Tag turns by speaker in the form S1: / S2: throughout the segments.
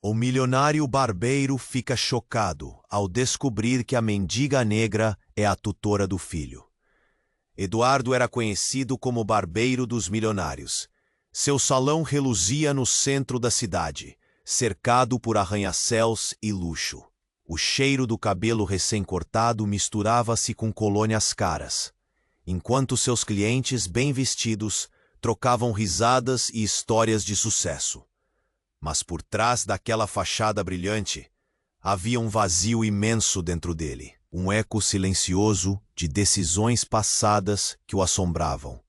S1: O milionário barbeiro fica chocado ao descobrir que a mendiga negra é a tutora do filho. Eduardo era conhecido como barbeiro dos milionários. Seu salão reluzia no centro da cidade, cercado por arranha-céus e luxo. O cheiro do cabelo recém-cortado misturava-se com colônias caras, enquanto seus clientes bem vestidos trocavam risadas e histórias de sucesso. Mas por trás daquela fachada brilhante, havia um vazio imenso dentro dele, um eco silencioso de decisões passadas que o assombravam.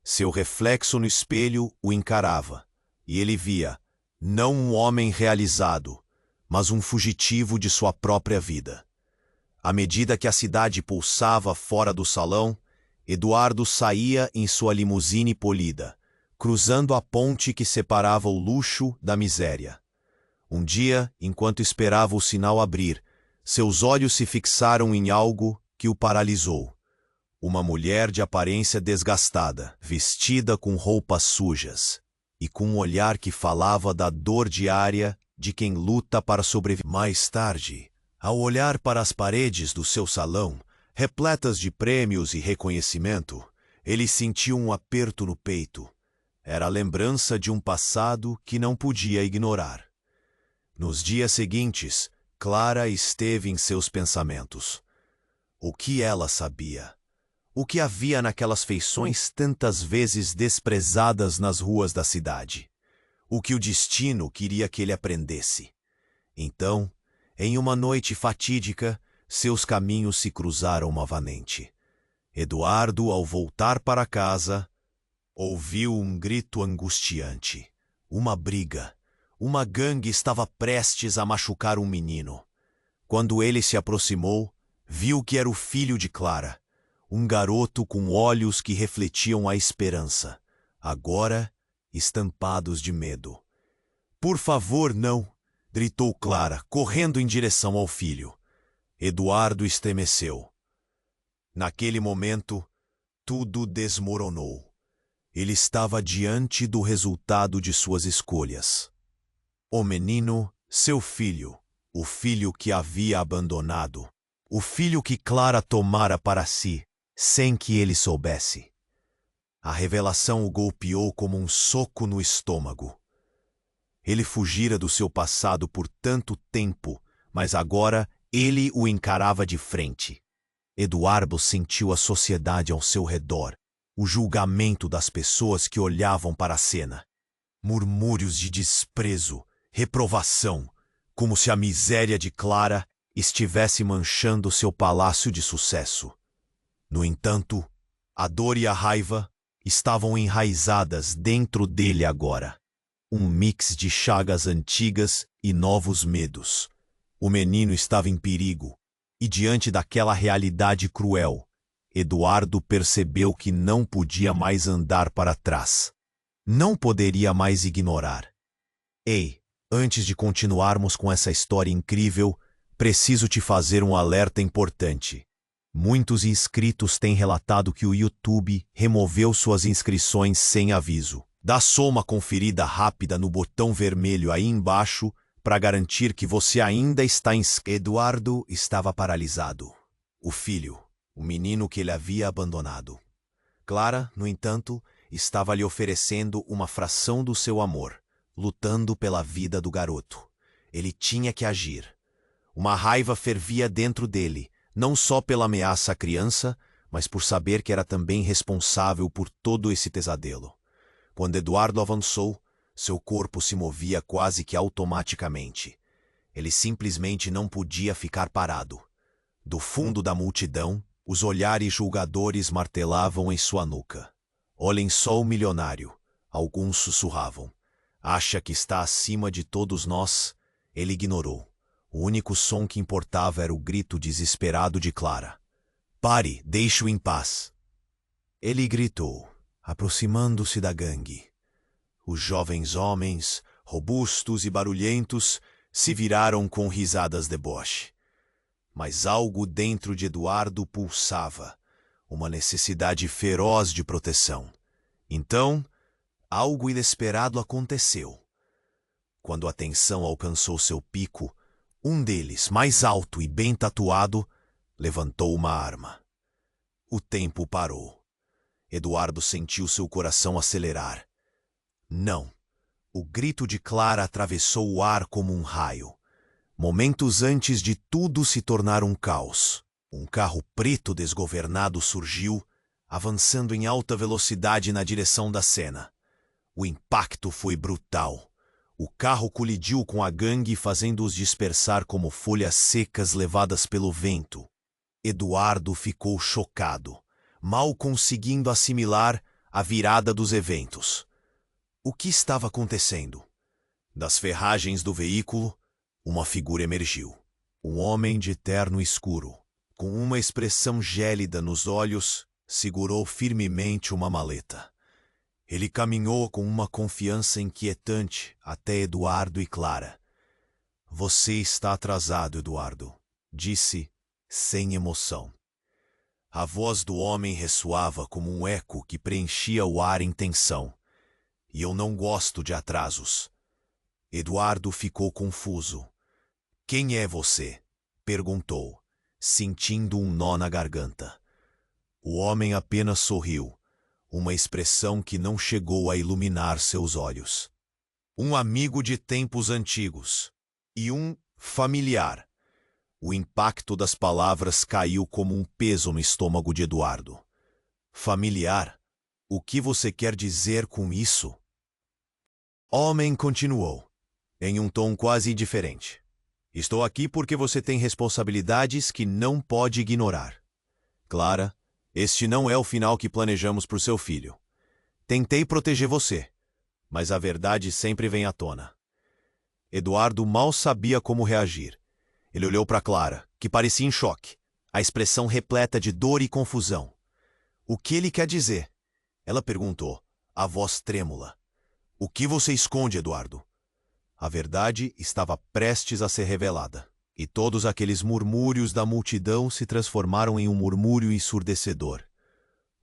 S1: Seu reflexo no espelho o encarava, e ele via, não um homem realizado, mas um fugitivo de sua própria vida. À medida que a cidade pulsava fora do salão, Eduardo saía em sua limusine polida, cruzando a ponte que separava o luxo da miséria. Um dia, enquanto esperava o sinal abrir, seus olhos se fixaram em algo que o paralisou. Uma mulher de aparência desgastada, vestida com roupas sujas, e com um olhar que falava da dor diária de quem luta para sobreviver. Mais tarde, ao olhar para as paredes do seu salão, repletas de prêmios e reconhecimento, ele sentiu um aperto no peito. Era a lembrança de um passado que não podia ignorar. Nos dias seguintes, Clara esteve em seus pensamentos. O que ela sabia? O que havia naquelas feições tantas vezes desprezadas nas ruas da cidade? O que o destino queria que ele aprendesse? Então, em uma noite fatídica, seus caminhos se cruzaram novamente. Eduardo, ao voltar para casa, ouviu um grito angustiante. Uma briga. Uma gangue estava prestes a machucar um menino. Quando ele se aproximou, viu que era o filho de Clara, um garoto com olhos que refletiam a esperança, agora estampados de medo. "Por favor, não!" gritou Clara, correndo em direção ao filho. Eduardo estremeceu. Naquele momento, tudo desmoronou. Ele estava diante do resultado de suas escolhas. O menino, seu filho, o filho que havia abandonado, o filho que Clara tomara para si, sem que ele soubesse. A revelação o golpeou como um soco no estômago. Ele fugira do seu passado por tanto tempo, mas agora ele o encarava de frente. Eduardo sentiu a sociedade ao seu redor, o julgamento das pessoas que olhavam para a cena. Murmúrios de desprezo, reprovação, como se a miséria de Clara estivesse manchando seu palácio de sucesso. No entanto, a dor e a raiva estavam enraizadas dentro dele agora. Um mix de chagas antigas e novos medos. O menino estava em perigo, e diante daquela realidade cruel, Eduardo percebeu que não podia mais andar para trás. Não poderia mais ignorar. Ei, antes de continuarmos com essa história incrível, preciso te fazer um alerta importante. Muitos inscritos têm relatado que o YouTube removeu suas inscrições sem aviso. Dá só uma conferida rápida no botão vermelho aí embaixo para garantir que você ainda está inscrito. Eduardo estava paralisado. O filho, o menino que ele havia abandonado. Clara, no entanto, estava lhe oferecendo uma fração do seu amor, lutando pela vida do garoto. Ele tinha que agir. Uma raiva fervia dentro dele, não só pela ameaça à criança, mas por saber que era também responsável por todo esse pesadelo. Quando Eduardo avançou, seu corpo se movia quase que automaticamente. Ele simplesmente não podia ficar parado. Do fundo da multidão, os olhares julgadores martelavam em sua nuca. Olhem só o milionário, alguns sussurravam. Acha que está acima de todos nós? Ele ignorou. O único som que importava era o grito desesperado de Clara. Pare, deixe-o em paz. Ele gritou, aproximando-se da gangue. Os jovens homens, robustos e barulhentos, se viraram com risadas deboche. Mas algo dentro de Eduardo pulsava, uma necessidade feroz de proteção. Então, algo inesperado aconteceu. Quando a tensão alcançou seu pico, um deles, mais alto e bem tatuado, levantou uma arma. O tempo parou. Eduardo sentiu seu coração acelerar. Não. O grito de Clara atravessou o ar como um raio. Momentos antes de tudo se tornar um caos, um carro preto desgovernado surgiu, avançando em alta velocidade na direção da cena. O impacto foi brutal. O carro colidiu com a gangue, fazendo-os dispersar como folhas secas levadas pelo vento. Eduardo ficou chocado, mal conseguindo assimilar a virada dos eventos. O que estava acontecendo? Das ferragens do veículo, uma figura emergiu. Um homem de terno escuro, com uma expressão gélida nos olhos, segurou firmemente uma maleta. Ele caminhou com uma confiança inquietante até Eduardo e Clara. "Você está atrasado, Eduardo", disse, sem emoção. A voz do homem ressoava como um eco que preenchia o ar em tensão. "E eu não gosto de atrasos." Eduardo ficou confuso. "Quem é você?" perguntou, sentindo um nó na garganta. O homem apenas sorriu, uma expressão que não chegou a iluminar seus olhos. "Um amigo de tempos antigos e um familiar." O impacto das palavras caiu como um peso no estômago de Eduardo. "Familiar? O que você quer dizer com isso?" O homem continuou, em um tom quase indiferente. "Estou aqui porque você tem responsabilidades que não pode ignorar. Clara, este não é o final que planejamos para o seu filho. Tentei proteger você, mas a verdade sempre vem à tona." Eduardo mal sabia como reagir. Ele olhou para Clara, que parecia em choque, a expressão repleta de dor e confusão. "O que ele quer dizer?" ela perguntou, a voz trêmula. "O que você esconde, Eduardo?" A verdade estava prestes a ser revelada, e todos aqueles murmúrios da multidão se transformaram em um murmúrio ensurdecedor.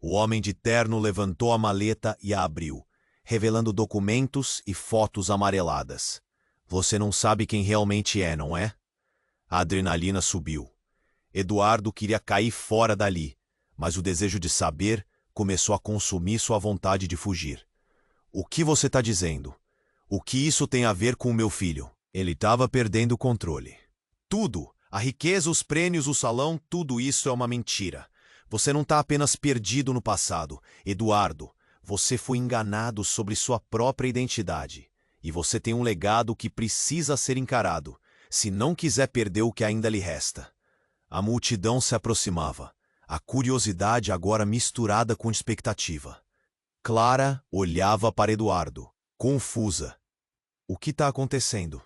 S1: O homem de terno levantou a maleta e a abriu, revelando documentos e fotos amareladas. "Você não sabe quem realmente é, não é?" A adrenalina subiu. Eduardo queria cair fora dali, mas o desejo de saber começou a consumir sua vontade de fugir. "O que você está dizendo? O que isso tem a ver com o meu filho?" Ele estava perdendo o controle. "Tudo, a riqueza, os prêmios, o salão, tudo isso é uma mentira. Você não está apenas perdido no passado. Eduardo, você foi enganado sobre sua própria identidade. E você tem um legado que precisa ser encarado, se não quiser perder o que ainda lhe resta." A multidão se aproximava, a curiosidade agora misturada com expectativa. Clara olhava para Eduardo, confusa. "O que está acontecendo?"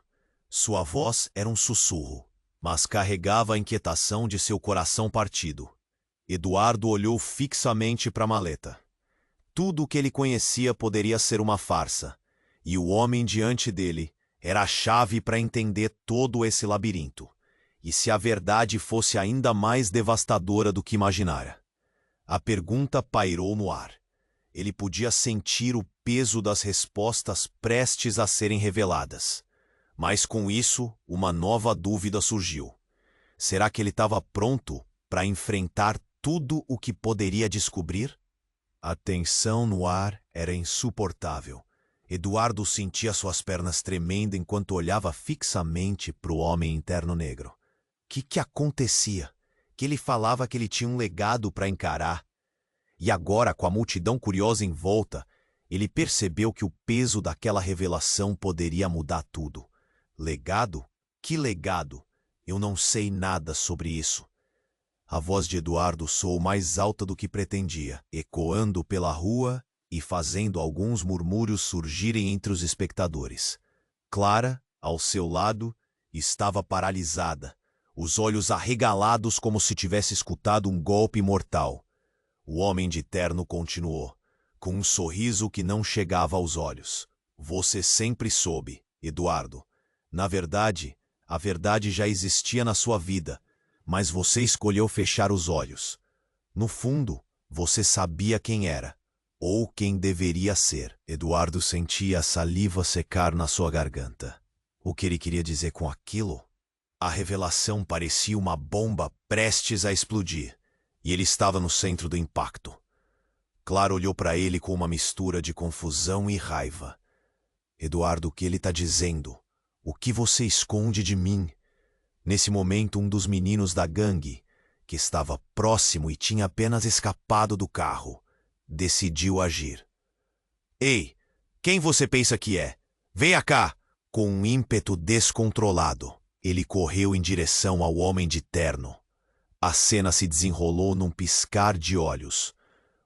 S1: Sua voz era um sussurro, mas carregava a inquietação de seu coração partido. Eduardo olhou fixamente para a maleta. Tudo o que ele conhecia poderia ser uma farsa, e o homem diante dele era a chave para entender todo esse labirinto. E se a verdade fosse ainda mais devastadora do que imaginara? A pergunta pairou no ar. Ele podia sentir o peso das respostas prestes a serem reveladas. Mas com isso, uma nova dúvida surgiu. Será que ele estava pronto para enfrentar tudo o que poderia descobrir? A tensão no ar era insuportável. Eduardo sentia suas pernas tremendo enquanto olhava fixamente para o homem em terno negro. O que acontecia? Que ele falava que ele tinha um legado para encarar. E agora, com a multidão curiosa em volta, ele percebeu que o peso daquela revelação poderia mudar tudo. Legado? Que legado? Eu não sei nada sobre isso. A voz de Eduardo soou mais alta do que pretendia, ecoando pela rua e fazendo alguns murmúrios surgirem entre os espectadores. Clara, ao seu lado, estava paralisada, os olhos arregalados como se tivesse escutado um golpe mortal. O homem de terno continuou, com um sorriso que não chegava aos olhos. "Você sempre soube, Eduardo. Na verdade, a verdade já existia na sua vida, mas você escolheu fechar os olhos. No fundo, você sabia quem era, ou quem deveria ser." Eduardo sentia a saliva secar na sua garganta. O que ele queria dizer com aquilo? A revelação parecia uma bomba prestes a explodir, e ele estava no centro do impacto. Clara olhou para ele com uma mistura de confusão e raiva. Eduardo, o que ele está dizendo? O que você esconde de mim? Nesse momento, um dos meninos da gangue, que estava próximo e tinha apenas escapado do carro, decidiu agir. Ei, quem você pensa que é? Venha cá! Com um ímpeto descontrolado, ele correu em direção ao homem de terno. A cena se desenrolou num piscar de olhos.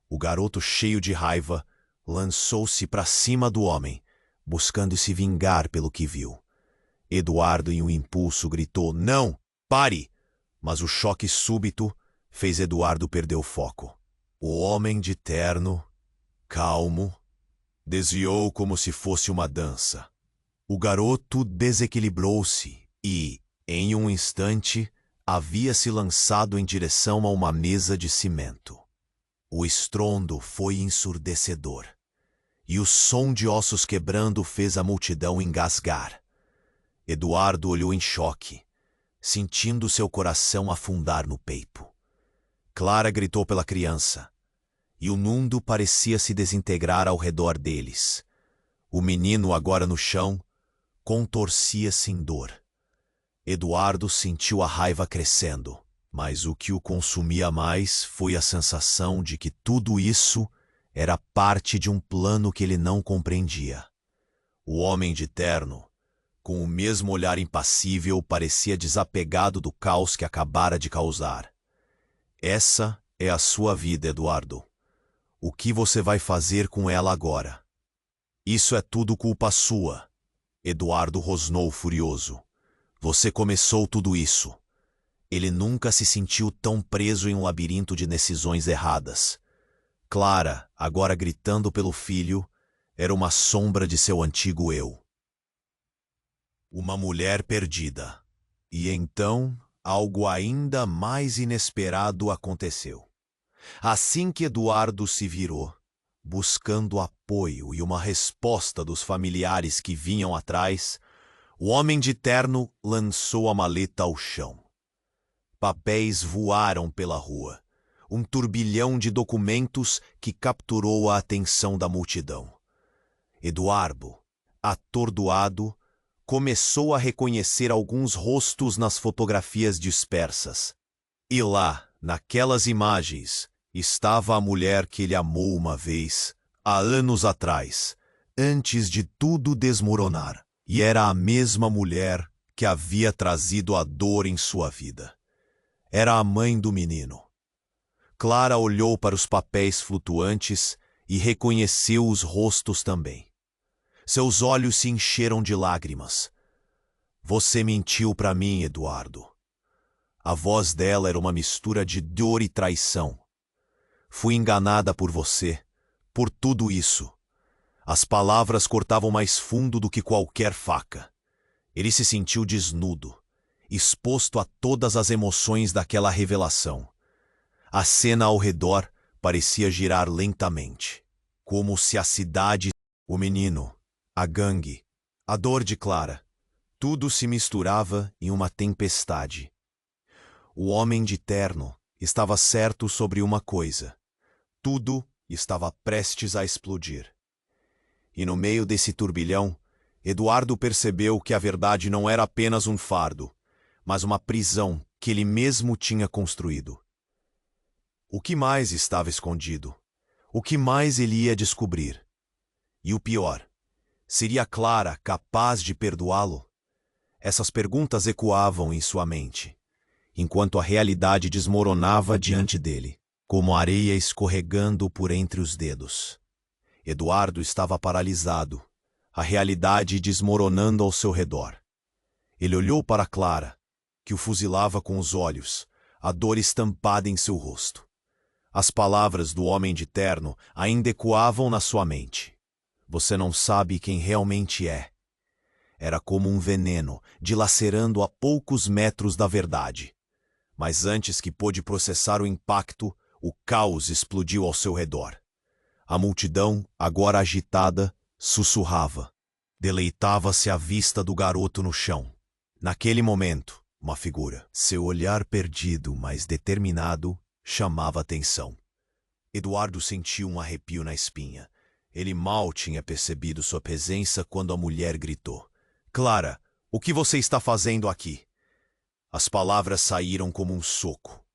S1: O garoto, cheio de raiva, lançou-se para cima do homem, buscando se vingar pelo que viu. Eduardo, em um impulso, gritou: "Não! Pare!" Mas o choque súbito fez Eduardo perder o foco. O homem de terno, calmo, desviou como se fosse uma dança. O garoto desequilibrou-se e, em um instante, havia se lançado em direção a uma mesa de cimento. O estrondo foi ensurdecedor, e o som de ossos quebrando fez a multidão engasgar. Eduardo olhou em choque, sentindo seu coração afundar no peito. Clara gritou pela criança, e o mundo parecia se desintegrar ao redor deles. O menino, agora no chão, contorcia-se em dor. Eduardo sentiu a raiva crescendo, mas o que o consumia mais foi a sensação de que tudo isso era parte de um plano que ele não compreendia. O homem de terno, com o mesmo olhar impassível, parecia desapegado do caos que acabara de causar. Essa é a sua vida, Eduardo. O que você vai fazer com ela agora? Isso é tudo culpa sua. Eduardo rosnou furioso. Você começou tudo isso. Ele nunca se sentiu tão preso em um labirinto de decisões erradas. Clara, agora gritando pelo filho, era uma sombra de seu antigo eu. Uma mulher perdida. E então, algo ainda mais inesperado aconteceu. Assim que Eduardo se virou, buscando apoio e uma resposta dos familiares que vinham atrás, o homem de terno lançou a maleta ao chão. Papéis voaram pela rua, um turbilhão de documentos que capturou a atenção da multidão. Eduardo, atordoado, começou a reconhecer alguns rostos nas fotografias dispersas. E lá, naquelas imagens, estava a mulher que ele amou uma vez, há anos atrás, antes de tudo desmoronar. E era a mesma mulher que havia trazido a dor em sua vida. Era a mãe do menino. Clara olhou para os papéis flutuantes e reconheceu os rostos também. Seus olhos se encheram de lágrimas. Você mentiu para mim, Eduardo. A voz dela era uma mistura de dor e traição. Fui enganada por você, por tudo isso. As palavras cortavam mais fundo do que qualquer faca. Ele se sentiu desnudo, exposto a todas as emoções daquela revelação. A cena ao redor parecia girar lentamente, como se a cidade, o menino, a gangue, a dor de Clara, tudo se misturava em uma tempestade. O homem de terno estava certo sobre uma coisa. Tudo estava prestes a explodir. E no meio desse turbilhão, Eduardo percebeu que a verdade não era apenas um fardo, mas uma prisão que ele mesmo tinha construído. O que mais estava escondido? O que mais ele ia descobrir? E o pior, seria Clara capaz de perdoá-lo? Essas perguntas ecoavam em sua mente, enquanto a realidade desmoronava diante dele, como areia escorregando por entre os dedos. Eduardo estava paralisado, a realidade desmoronando ao seu redor. Ele olhou para Clara, que o fuzilava com os olhos, a dor estampada em seu rosto. As palavras do homem de terno ainda ecoavam na sua mente. Você não sabe quem realmente é. Era como um veneno, dilacerando a poucos metros da verdade. Mas antes que pôde processar o impacto, o caos explodiu ao seu redor. A multidão, agora agitada, sussurrava. Deleitava-se à vista do garoto no chão. Naquele momento, uma figura, seu olhar perdido, mas determinado, chamava atenção. Eduardo sentiu um arrepio na espinha. Ele mal tinha percebido sua presença quando a mulher gritou: "Clara, o que você está fazendo aqui?" As palavras saíram como um soco.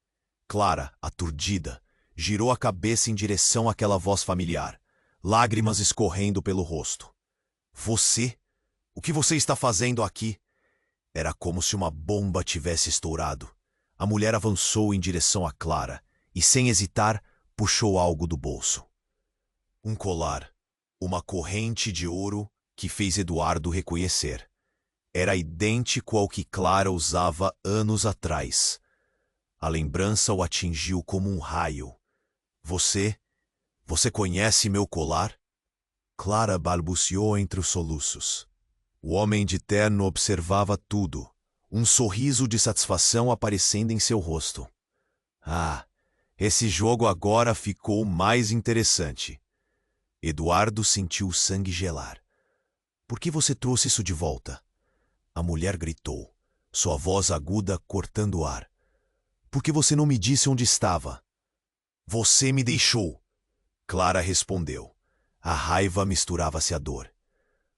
S1: Clara, aturdida, girou a cabeça em direção àquela voz familiar, lágrimas escorrendo pelo rosto. "Você? O que você está fazendo aqui?" Era como se uma bomba tivesse estourado. A mulher avançou em direção a Clara e, sem hesitar, puxou algo do bolso. Um colar, uma corrente de ouro que fez Eduardo reconhecer. Era idêntico ao que Clara usava anos atrás. A lembrança o atingiu como um raio. Você conhece meu colar?" Clara balbuciou entre os soluços. O homem de terno observava tudo, um sorriso de satisfação aparecendo em seu rosto. "Ah, esse jogo agora ficou mais interessante." Eduardo sentiu o sangue gelar. "Por que você trouxe isso de volta?" A mulher gritou, sua voz aguda cortando o ar. "Por que você não me disse onde estava?" "Você me deixou." Clara respondeu. A raiva misturava-se à dor.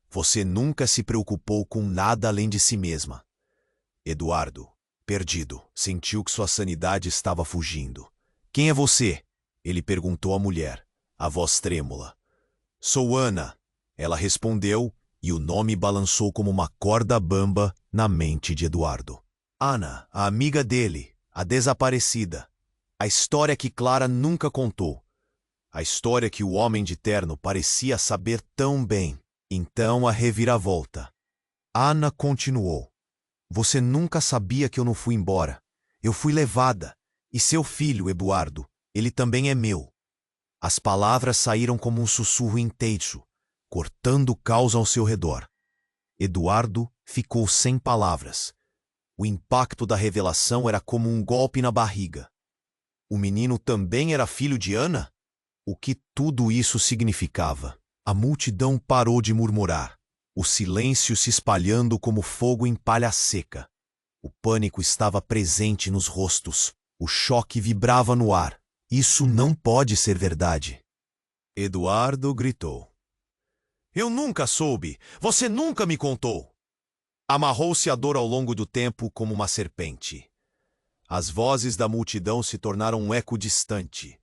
S1: "Você nunca se preocupou com nada além de si mesma." Eduardo, perdido, sentiu que sua sanidade estava fugindo. "Quem é você?" ele perguntou à mulher, a voz trêmula. "Sou Ana." Ela respondeu, e o nome balançou como uma corda bamba na mente de Eduardo. Ana, a amiga dele, a desaparecida. A história que Clara nunca contou. A história que o homem de terno parecia saber tão bem. Então a reviravolta. Ana continuou. "Você nunca sabia que eu não fui embora. Eu fui levada. E seu filho, Eduardo, ele também é meu." As palavras saíram como um sussurro intenso, cortando o caos ao seu redor. Eduardo ficou sem palavras. O impacto da revelação era como um golpe na barriga. O menino também era filho de Ana? O que tudo isso significava? A multidão parou de murmurar, o silêncio se espalhando como fogo em palha seca. O pânico estava presente nos rostos, o choque vibrava no ar. "Isso não pode ser verdade." Eduardo gritou. "Eu nunca soube! Você nunca me contou!" Amarrou-se a dor ao longo do tempo como uma serpente. As vozes da multidão se tornaram um eco distante,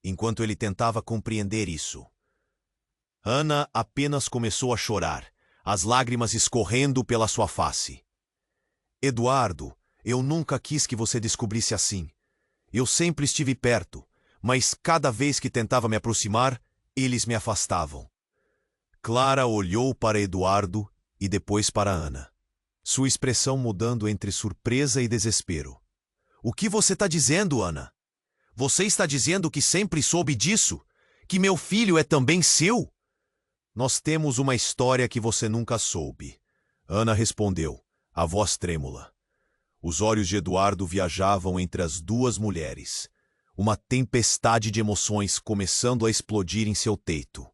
S1: enquanto ele tentava compreender isso. Ana apenas começou a chorar, as lágrimas escorrendo pela sua face. "Eduardo, eu nunca quis que você descobrisse assim. Eu sempre estive perto, mas cada vez que tentava me aproximar, eles me afastavam." Clara olhou para Eduardo e depois para Ana, sua expressão mudando entre surpresa e desespero. "O que você está dizendo, Ana? Você está dizendo que sempre soube disso? Que meu filho é também seu?" "Nós temos uma história que você nunca soube." Ana respondeu, a voz trêmula. Os olhos de Eduardo viajavam entre as duas mulheres, uma tempestade de emoções começando a explodir em seu peito.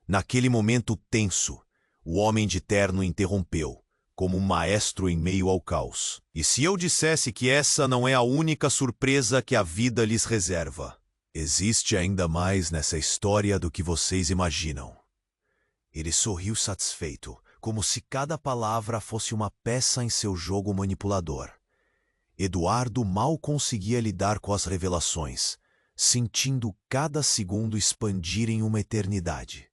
S1: Naquele momento tenso, o homem de terno interrompeu, como um maestro em meio ao caos. "E se eu dissesse que essa não é a única surpresa que a vida lhes reserva? Existe ainda mais nessa história do que vocês imaginam." Ele sorriu satisfeito, como se cada palavra fosse uma peça em seu jogo manipulador. Eduardo mal conseguia lidar com as revelações, sentindo cada segundo expandir em uma eternidade.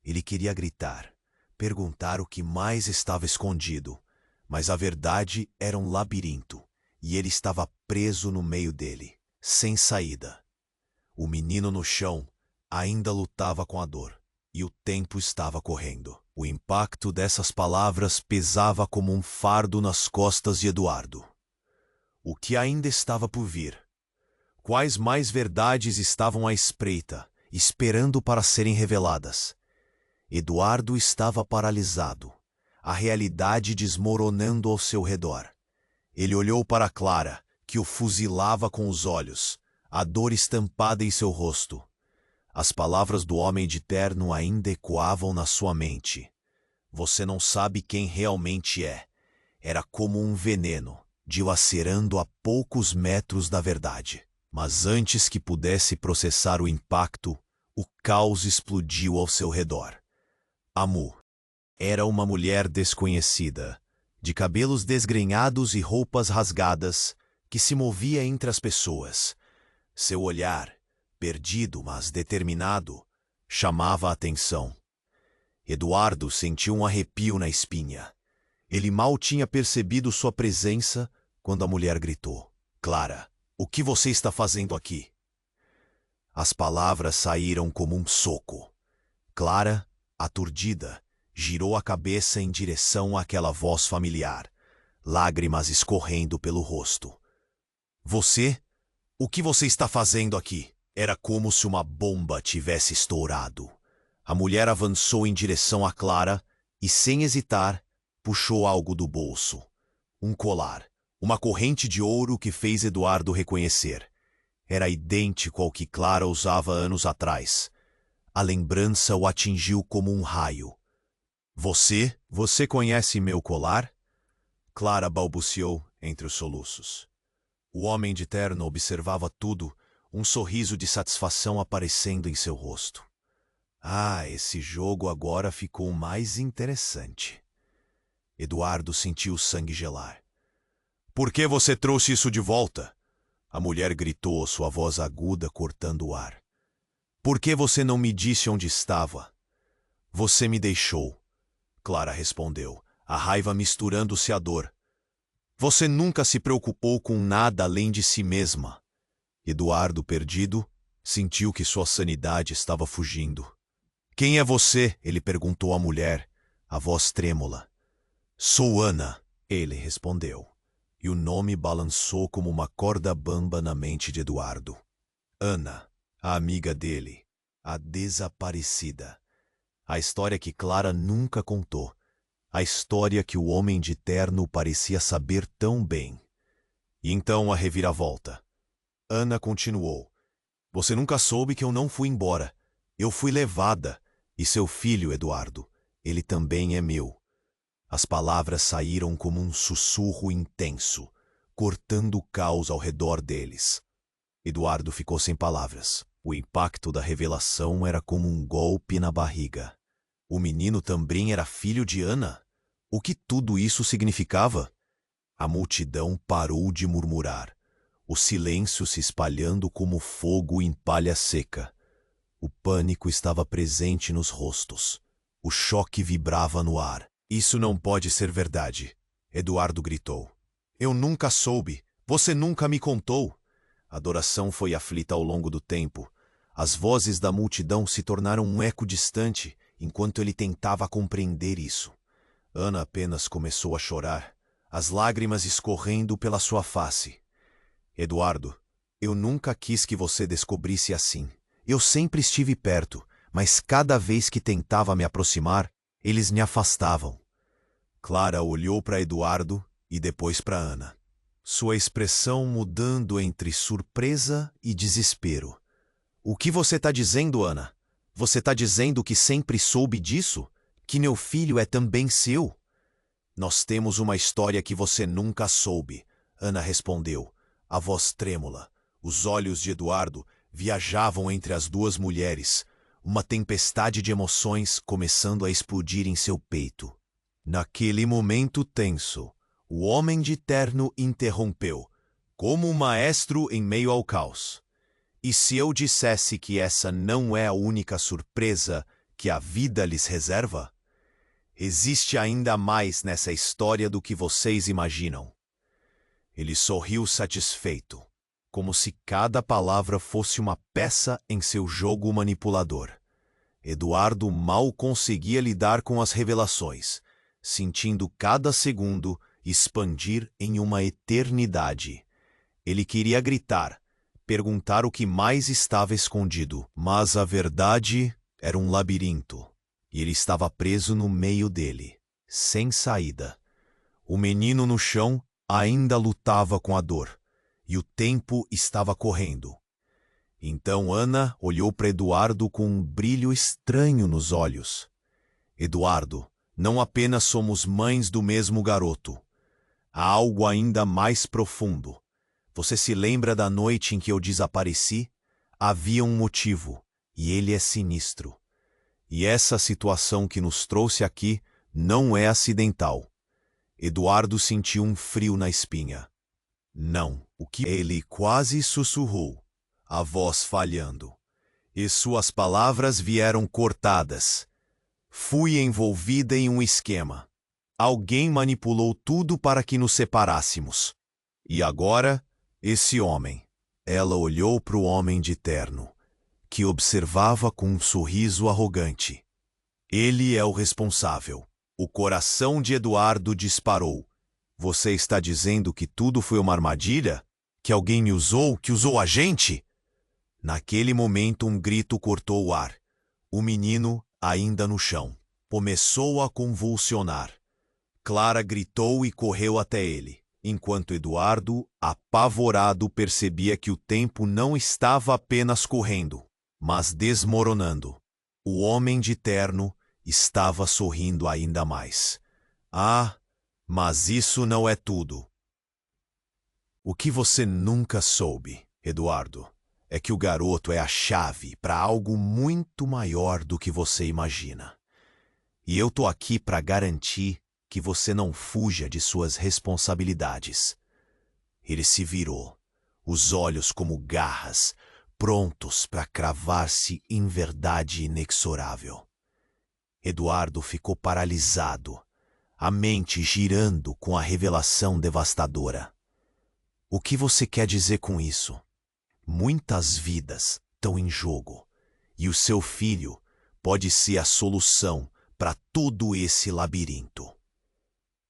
S1: Ele queria gritar, perguntar o que mais estava escondido, mas a verdade era um labirinto, e ele estava preso no meio dele, sem saída. O menino no chão ainda lutava com a dor, e o tempo estava correndo. O impacto dessas palavras pesava como um fardo nas costas de Eduardo. O que ainda estava por vir? Quais mais verdades estavam à espreita, esperando para serem reveladas? Eduardo estava paralisado, a realidade desmoronando ao seu redor. Ele olhou para Clara, que o fuzilava com os olhos, a dor estampada em seu rosto. As palavras do homem de terno ainda ecoavam na sua mente. Você não sabe quem realmente é. Era como um veneno, dilacerando a poucos metros da verdade. Mas antes que pudesse processar o impacto, o caos explodiu ao seu redor. Amu era uma mulher desconhecida, de cabelos desgrenhados e roupas rasgadas, que se movia entre as pessoas. Seu olhar, perdido mas determinado, chamava a atenção. Eduardo sentiu um arrepio na espinha. Ele mal tinha percebido sua presença quando a mulher gritou: "Clara, o que você está fazendo aqui?" As palavras saíram como um soco. Clara, aturdida, girou a cabeça em direção àquela voz familiar, lágrimas escorrendo pelo rosto. "Você? O que você está fazendo aqui?" Era como se uma bomba tivesse estourado. A mulher avançou em direção a Clara e, sem hesitar, puxou algo do bolso. Um colar, uma corrente de ouro que fez Eduardo reconhecer. Era idêntico ao que Clara usava anos atrás. A lembrança o atingiu como um raio. Você conhece meu colar?" Clara balbuciou entre os soluços. O homem de terno observava tudo, um sorriso de satisfação aparecendo em seu rosto. "Ah, esse jogo agora ficou mais interessante." Eduardo sentiu o sangue gelar. "Por que você trouxe isso de volta?" A mulher gritou, sua voz aguda cortando o ar. "Por que você não me disse onde estava?" "Você me deixou." Clara respondeu, a raiva misturando-se à dor. "Você nunca se preocupou com nada além de si mesma." Eduardo, perdido, sentiu que sua sanidade estava fugindo. "Quem é você?" ele perguntou à mulher, a voz trêmula. "Sou Ana," ele respondeu, e o nome balançou como uma corda bamba na mente de Eduardo. Ana, a amiga dele, a desaparecida. A história que Clara nunca contou. A história que o homem de terno parecia saber tão bem. E então a reviravolta. Ana continuou: "Você nunca soube que eu não fui embora. Eu fui levada. E seu filho, Eduardo, ele também é meu." As palavras saíram como um sussurro intenso, cortando o caos ao redor deles. Eduardo ficou sem palavras. O impacto da revelação era como um golpe na barriga. O menino também era filho de Ana? O que tudo isso significava? A multidão parou de murmurar, o silêncio se espalhando como fogo em palha seca. O pânico estava presente nos rostos. O choque vibrava no ar. "Isso não pode ser verdade", Eduardo gritou. "Eu nunca soube. Você nunca me contou." A adoração foi aflita ao longo do tempo. As vozes da multidão se tornaram um eco distante, enquanto ele tentava compreender isso. Ana apenas começou a chorar, as lágrimas escorrendo pela sua face. "Eduardo, eu nunca quis que você descobrisse assim. Eu sempre estive perto, mas cada vez que tentava me aproximar, eles me afastavam." Clara olhou para Eduardo e depois para Ana, sua expressão mudando entre surpresa e desespero. "O que você está dizendo, Ana? Você está dizendo que sempre soube disso? Que meu filho é também seu?" "Nós temos uma história que você nunca soube", Ana respondeu, a voz trêmula. Os olhos de Eduardo viajavam entre as duas mulheres, uma tempestade de emoções começando a explodir em seu peito. Naquele momento tenso, o homem de terno interrompeu, como um maestro em meio ao caos. "E se eu dissesse que essa não é a única surpresa que a vida lhes reserva? Existe ainda mais nessa história do que vocês imaginam." Ele sorriu satisfeito, como se cada palavra fosse uma peça em seu jogo manipulador. Eduardo mal conseguia lidar com as revelações, sentindo cada segundo expandir em uma eternidade. Ele queria gritar, perguntar o que mais estava escondido, mas a verdade era um labirinto, e ele estava preso no meio dele, sem saída. O menino no chão ainda lutava com a dor, e o tempo estava correndo. Então Ana olhou para Eduardo com um brilho estranho nos olhos. "Eduardo, Não apenas somos mães do mesmo garoto. Há algo ainda mais profundo. Você se lembra da noite em que eu desapareci? Havia um motivo, e ele é sinistro. E essa situação que nos trouxe aqui não é acidental. Eduardo sentiu um frio na espinha. Não, o que ele quase sussurrou, a voz falhando. E suas palavras vieram cortadas. Fui envolvida em um esquema. Alguém manipulou tudo para que nos separássemos. E agora, esse homem. Ela olhou para o homem de terno, que observava com um sorriso arrogante. Ele é o responsável. O coração de Eduardo disparou. Você está dizendo que tudo foi uma armadilha? Que alguém me usou? Que usou a gente? Naquele momento um grito cortou o ar. O menino, ainda no chão, começou a convulsionar. Clara gritou e correu até ele, enquanto Eduardo, apavorado, percebia que o tempo não estava apenas correndo, mas desmoronando. O homem de terno estava sorrindo ainda mais. Ah, mas isso não é tudo. O que você nunca soube, Eduardo, é que o garoto é a chave para algo muito maior do que você imagina. E eu tô aqui para garantir que você não fuja de suas responsabilidades. Ele se virou, os olhos como garras, prontos para cravar-se em verdade inexorável. Eduardo ficou paralisado, a mente girando com a revelação devastadora. O que você quer dizer com isso? Muitas vidas estão em jogo, e o seu filho pode ser a solução para todo esse labirinto.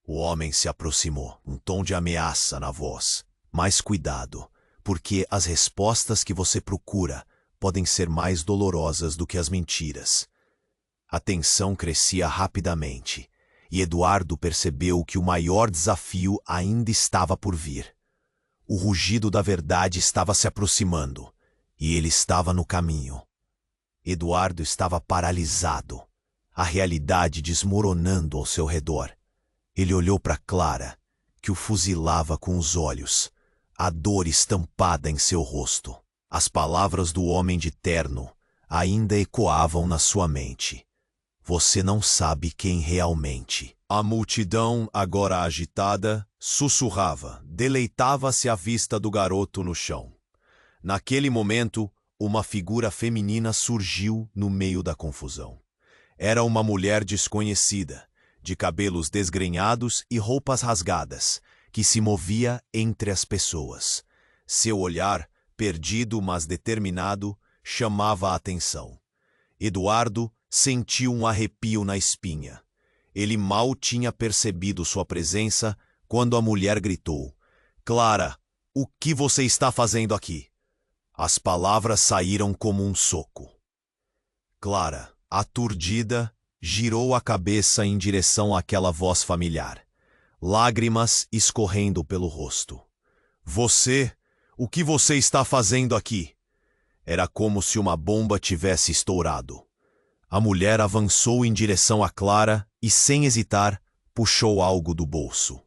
S1: O homem se aproximou, um tom de ameaça na voz. Mas cuidado, porque as respostas que você procura podem ser mais dolorosas do que as mentiras. A tensão crescia rapidamente, e Eduardo percebeu que o maior desafio ainda estava por vir. O rugido da verdade estava se aproximando, e ele estava no caminho. Eduardo estava paralisado, a realidade desmoronando ao seu redor. Ele olhou para Clara, que o fuzilava com os olhos, a dor estampada em seu rosto. As palavras do homem de terno ainda ecoavam na sua mente. Você não sabe quem realmente. A multidão, agora agitada, sussurrava, deleitava-se à vista do garoto no chão. Naquele momento, uma figura feminina surgiu no meio da confusão. Era uma mulher desconhecida, de cabelos desgrenhados e roupas rasgadas, que se movia entre as pessoas. Seu olhar, perdido mas determinado, chamava a atenção. Eduardo sentiu um arrepio na espinha. Ele mal tinha percebido sua presença quando a mulher gritou: "Clara, o que você está fazendo aqui?" As palavras saíram como um soco. Clara, aturdida, girou a cabeça em direção àquela voz familiar, lágrimas escorrendo pelo rosto. O que você está fazendo aqui?" Era como se uma bomba tivesse estourado. A mulher avançou em direção a Clara e, sem hesitar, puxou algo do bolso.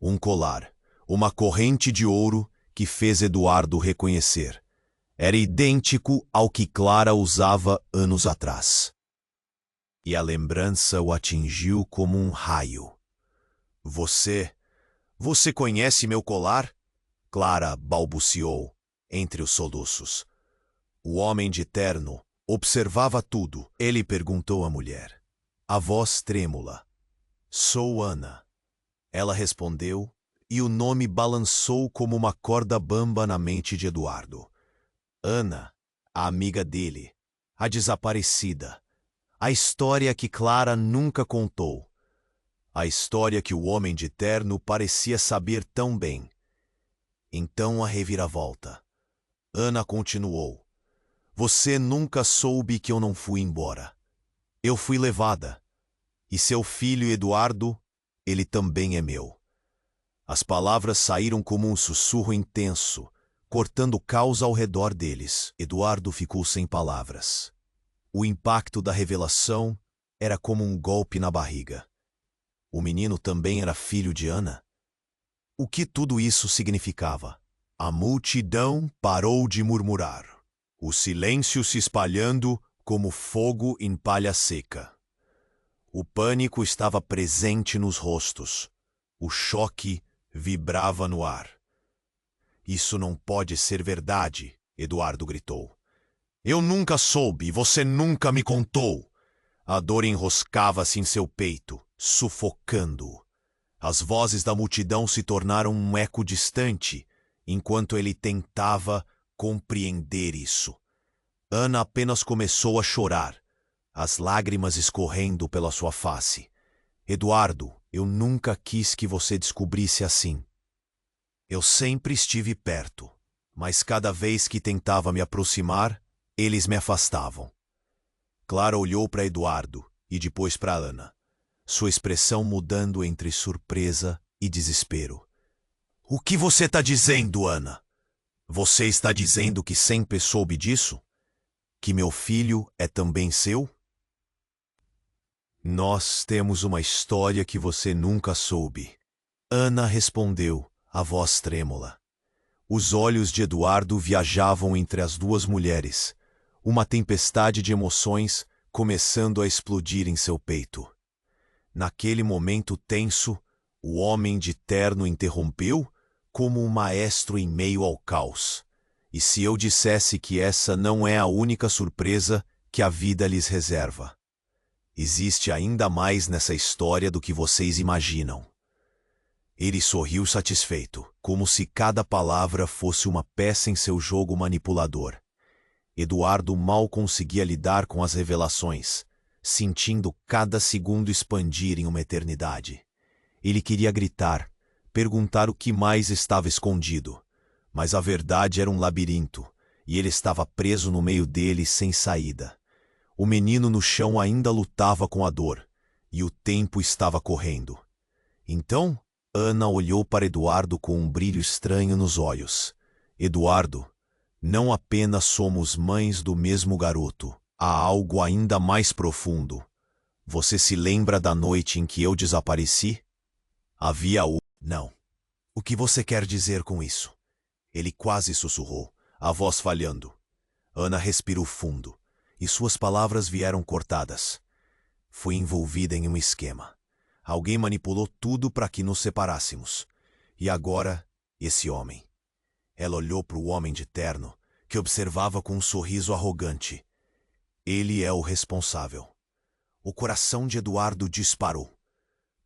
S1: Um colar, uma corrente de ouro que fez Eduardo reconhecer. Era idêntico ao que Clara usava anos atrás. E a lembrança o atingiu como um raio. Você conhece meu colar?" Clara balbuciou, entre os soluços. O homem de terno observava tudo. Ele perguntou à mulher, a voz trêmula: "Sou Ana." Ela respondeu, e o nome balançou como uma corda bamba na mente de Eduardo. Ana, a amiga dele, a desaparecida. A história que Clara nunca contou. A história que o homem de terno parecia saber tão bem. Então a reviravolta. Ana continuou: "Você nunca soube que eu não fui embora. Eu fui levada. E seu filho Eduardo, ele também é meu." As palavras saíram como um sussurro intenso, cortando o caos ao redor deles. Eduardo ficou sem palavras. O impacto da revelação era como um golpe na barriga. O menino também era filho de Ana? O que tudo isso significava? A multidão parou de murmurar, o silêncio se espalhando como fogo em palha seca. O pânico estava presente nos rostos. O choque vibrava no ar. Isso não pode ser verdade, Eduardo gritou. Eu nunca soube e você nunca me contou. A dor enroscava-se em seu peito, sufocando-o. As vozes da multidão se tornaram um eco distante, enquanto ele tentava compreender isso. Ana apenas começou a chorar, as lágrimas escorrendo pela sua face. Eduardo, eu nunca quis que você descobrisse assim. Eu sempre estive perto, mas cada vez que tentava me aproximar, eles me afastavam. Clara olhou para Eduardo e depois para Ana, sua expressão mudando entre surpresa e desespero. O que você está dizendo, Ana? Você está dizendo que sempre soube disso? Que meu filho é também seu? Nós temos uma história que você nunca soube. Ana respondeu, a voz trêmula. Os olhos de Eduardo viajavam entre as duas mulheres, uma tempestade de emoções começando a explodir em seu peito. Naquele momento tenso, o homem de terno interrompeu, como um maestro em meio ao caos. E se eu dissesse que essa não é a única surpresa que a vida lhes reserva? Existe ainda mais nessa história do que vocês imaginam. Ele sorriu satisfeito, como se cada palavra fosse uma peça em seu jogo manipulador. Eduardo mal conseguia lidar com as revelações, sentindo cada segundo expandir em uma eternidade. Ele queria gritar, perguntar o que mais estava escondido, mas a verdade era um labirinto, e ele estava preso no meio dele sem saída. O menino no chão ainda lutava com a dor, e o tempo estava correndo. Então, Ana olhou para Eduardo com um brilho estranho nos olhos. Eduardo, não apenas somos mães do mesmo garoto, há algo ainda mais profundo. Você se lembra da noite em que eu desapareci? Havia o... Não. O que você quer dizer com isso? Ele quase sussurrou, a voz falhando. Ana respirou fundo, e suas palavras vieram cortadas. Fui envolvida em um esquema. Alguém manipulou tudo para que nos separássemos. E agora, esse homem. Ela olhou para o homem de terno, que observava com um sorriso arrogante. Ele é o responsável. O coração de Eduardo disparou.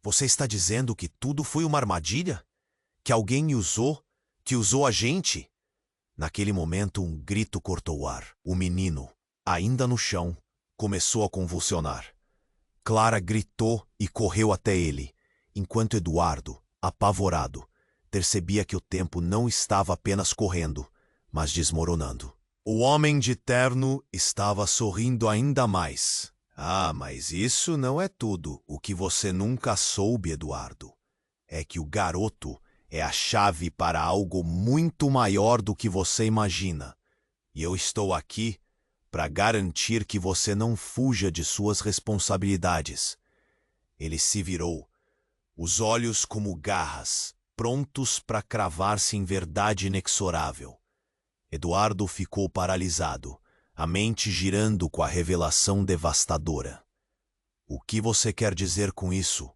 S1: Você está dizendo que tudo foi uma armadilha? Que alguém me usou? Que usou a gente? Naquele momento, um grito cortou o ar. O menino, ainda no chão, começou a convulsionar. Clara gritou e correu até ele, enquanto Eduardo, apavorado, percebia que o tempo não estava apenas correndo, mas desmoronando. O homem de terno estava sorrindo ainda mais. Ah, mas isso não é tudo. O que você nunca soube, Eduardo, é que o garoto é a chave para algo muito maior do que você imagina. E eu estou aqui para garantir que você não fuja de suas responsabilidades. Ele se virou, os olhos como garras, prontos para cravar-se em verdade inexorável. Eduardo ficou paralisado, a mente girando com a revelação devastadora. O que você quer dizer com isso?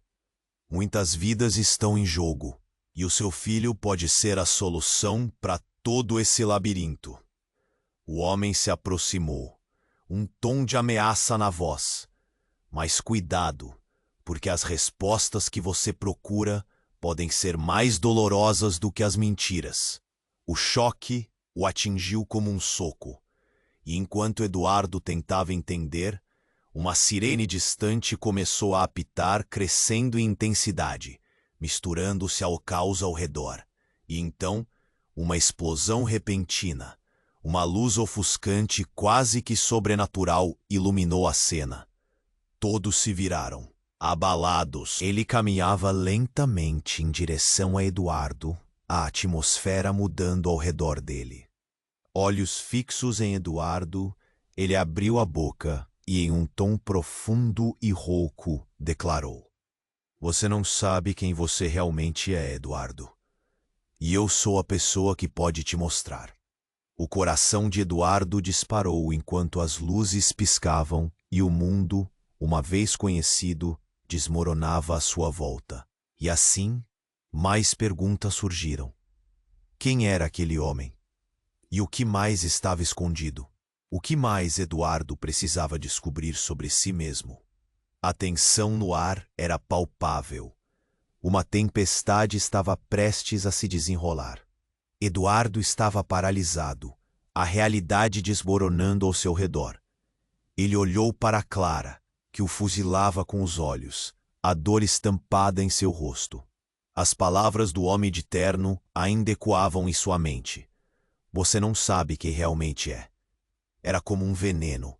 S1: Muitas vidas estão em jogo, e o seu filho pode ser a solução para todo esse labirinto. O homem se aproximou, um tom de ameaça na voz. Mas cuidado, porque as respostas que você procura podem ser mais dolorosas do que as mentiras. O choque o atingiu como um soco, e enquanto Eduardo tentava entender, uma sirene distante começou a apitar, crescendo em intensidade, misturando-se ao caos ao redor. E então, uma explosão repentina, uma luz ofuscante quase que sobrenatural iluminou a cena. Todos se viraram, abalados. Ele caminhava lentamente em direção a Eduardo, a atmosfera mudando ao redor dele. Olhos fixos em Eduardo, ele abriu a boca e, em um tom profundo e rouco, declarou: Você não sabe quem você realmente é, Eduardo. E eu sou a pessoa que pode te mostrar. O coração de Eduardo disparou enquanto as luzes piscavam e o mundo, uma vez conhecido, desmoronava à sua volta. E assim, mais perguntas surgiram. Quem era aquele homem? E o que mais estava escondido? O que mais Eduardo precisava descobrir sobre si mesmo? A tensão no ar era palpável. Uma tempestade estava prestes a se desenrolar. Eduardo estava paralisado, a realidade desmoronando ao seu redor. Ele olhou para Clara, que o fuzilava com os olhos, a dor estampada em seu rosto. As palavras do homem de terno ainda ecoavam em sua mente. Você não sabe quem realmente é. Era como um veneno,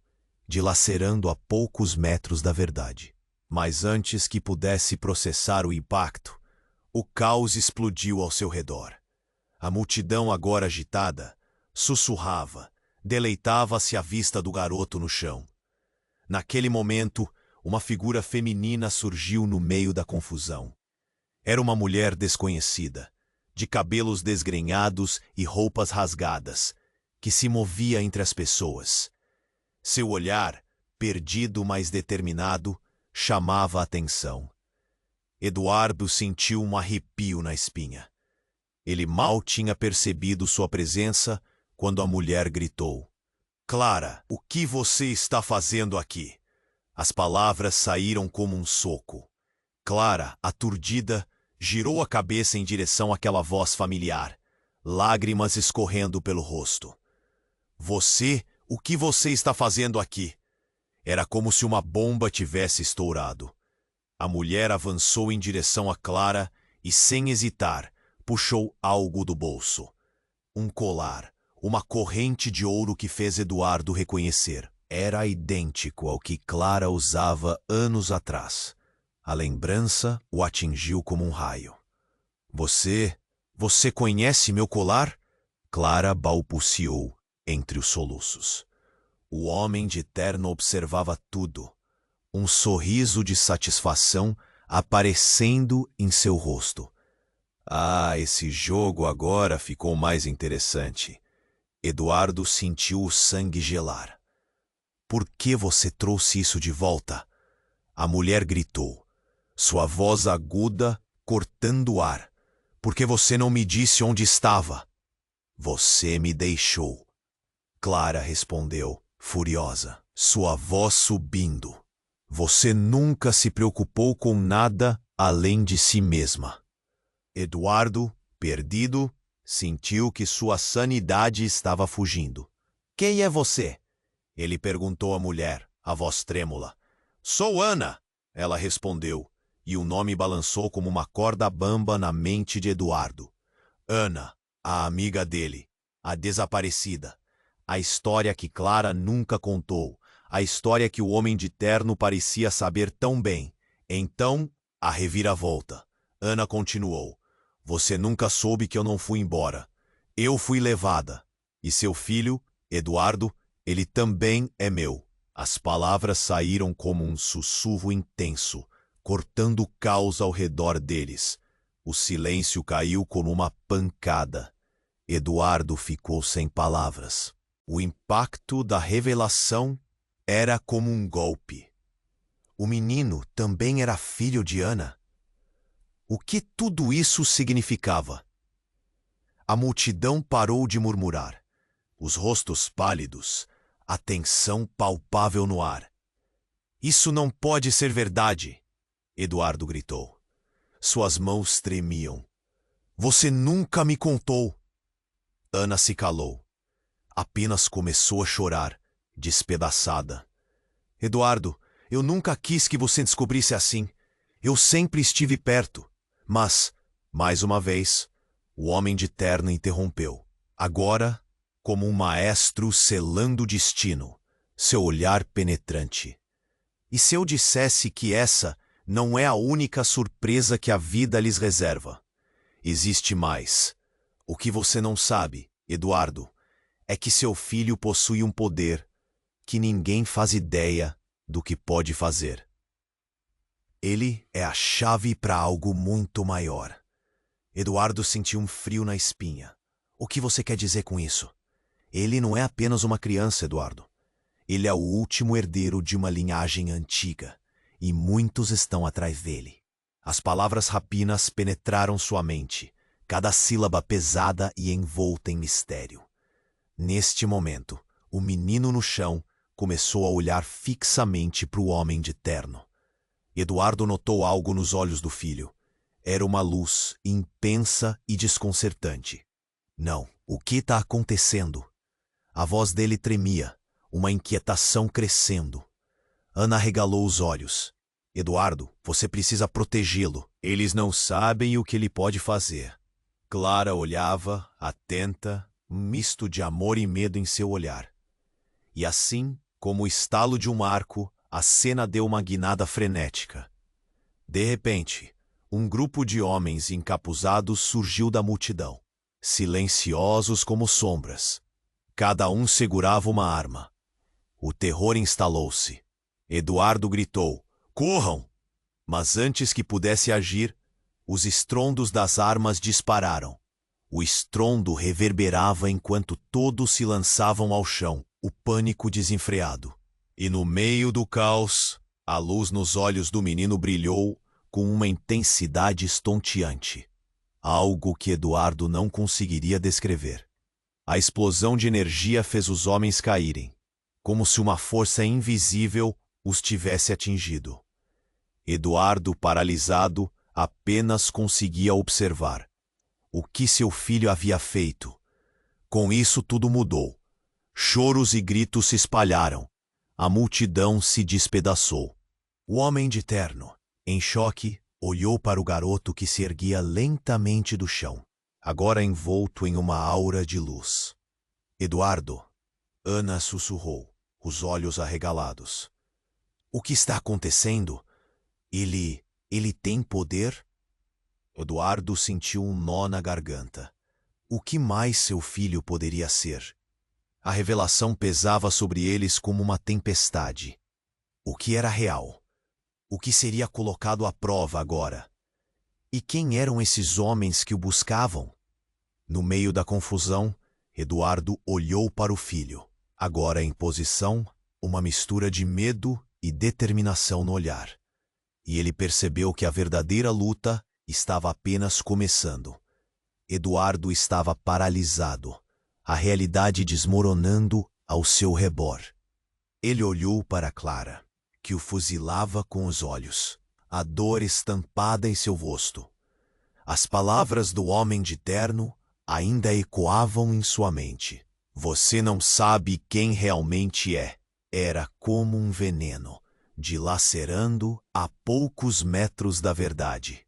S1: dilacerando a poucos metros da verdade. Mas antes que pudesse processar o impacto, o caos explodiu ao seu redor. A multidão, agora agitada, sussurrava, deleitava-se à vista do garoto no chão. Naquele momento, uma figura feminina surgiu no meio da confusão. Era uma mulher desconhecida, de cabelos desgrenhados e roupas rasgadas, que se movia entre as pessoas. Seu olhar, perdido mas determinado, chamava a atenção. Eduardo sentiu um arrepio na espinha. Ele mal tinha percebido sua presença quando a mulher gritou: "Clara, o que você está fazendo aqui?" As palavras saíram como um soco. Clara, aturdida, girou a cabeça em direção àquela voz familiar, lágrimas escorrendo pelo rosto. "Você, o que você está fazendo aqui?" Era como se uma bomba tivesse estourado. A mulher avançou em direção a Clara e, sem hesitar, puxou algo do bolso. Um colar, uma corrente de ouro que fez Eduardo reconhecer. Era idêntico ao que Clara usava anos atrás. A lembrança o atingiu como um raio. Você conhece meu colar?" Clara balbuciou entre os soluços. O homem de terno observava tudo, um sorriso de satisfação aparecendo em seu rosto. "Ah, esse jogo agora ficou mais interessante." Eduardo sentiu o sangue gelar. "Por que você trouxe isso de volta?" A mulher gritou, sua voz aguda cortando o ar. "Por que você não me disse onde estava?" "Você me deixou." Clara respondeu, furiosa, sua voz subindo. "Você nunca se preocupou com nada além de si mesma." Eduardo, perdido, sentiu que sua sanidade estava fugindo. "Quem é você?" ele perguntou à mulher, a voz trêmula. "Sou Ana," ela respondeu, e o nome balançou como uma corda bamba na mente de Eduardo. Ana, a amiga dele, a desaparecida. A história que Clara nunca contou, a história que o homem de terno parecia saber tão bem. Então, a reviravolta. Ana continuou: "Você nunca soube que eu não fui embora. Eu fui levada. E seu filho, Eduardo, ele também é meu." As palavras saíram como um sussurro intenso, cortando o caos ao redor deles. O silêncio caiu como uma pancada. Eduardo ficou sem palavras. O impacto da revelação era como um golpe. O menino também era filho de Ana. O que tudo isso significava? A multidão parou de murmurar. Os rostos pálidos, a tensão palpável no ar. "Isso não pode ser verdade!" Eduardo gritou. Suas mãos tremiam. "Você nunca me contou!" Ana se calou. Apenas começou a chorar, despedaçada. "Eduardo, eu nunca quis que você descobrisse assim. Eu sempre estive perto. Mas, mais uma vez, o homem de terno interrompeu. Agora, como um maestro selando o destino, seu olhar penetrante. "E se eu dissesse que essa não é a única surpresa que a vida lhes reserva? Existe mais. O que você não sabe, Eduardo, é que seu filho possui um poder que ninguém faz ideia do que pode fazer." Ele é a chave para algo muito maior. Eduardo sentiu um frio na espinha. O que você quer dizer com isso? Ele não é apenas uma criança, Eduardo. Ele é o último herdeiro de uma linhagem antiga, e muitos estão atrás dele. As palavras rapinas penetraram sua mente, cada sílaba pesada e envolta em mistério. Neste momento, o menino no chão começou a olhar fixamente para o homem de terno. Eduardo notou algo nos olhos do filho. Era uma luz intensa e desconcertante. Não, o que está acontecendo? A voz dele tremia, uma inquietação crescendo. Ana arregalou os olhos. Eduardo, você precisa protegê-lo. Eles não sabem o que ele pode fazer. Clara olhava, atenta, um misto de amor e medo em seu olhar. E assim, como o estalo de um arco, a cena deu uma guinada frenética. De repente, um grupo de homens encapuzados surgiu da multidão, silenciosos como sombras. Cada um segurava uma arma. O terror instalou-se. Eduardo gritou: "Corram!" Mas antes que pudesse agir, os estrondos das armas dispararam. O estrondo reverberava enquanto todos se lançavam ao chão, o pânico desenfreado. E no meio do caos, a luz nos olhos do menino brilhou com uma intensidade estonteante. Algo que Eduardo não conseguiria descrever. A explosão de energia fez os homens caírem, como se uma força invisível os tivesse atingido. Eduardo, paralisado, apenas conseguia observar o que seu filho havia feito. Com isso tudo mudou. Choros e gritos se espalharam. A multidão se despedaçou. O homem de terno, em choque, olhou para o garoto que se erguia lentamente do chão, agora envolto em uma aura de luz. "Eduardo", Ana sussurrou, os olhos arregalados. "O que está acontecendo? Ele tem poder?" Eduardo sentiu um nó na garganta. O que mais seu filho poderia ser? A revelação pesava sobre eles como uma tempestade. O que era real? O que seria colocado à prova agora? E quem eram esses homens que o buscavam? No meio da confusão, Eduardo olhou para o filho, agora em posição, uma mistura de medo e determinação no olhar. E ele percebeu que a verdadeira luta estava apenas começando. Eduardo estava paralisado, a realidade desmoronando ao seu redor. Ele olhou para Clara, que o fuzilava com os olhos, a dor estampada em seu rosto. As palavras do homem de terno ainda ecoavam em sua mente. "Você não sabe quem realmente é." Era como um veneno, dilacerando a poucos metros da verdade.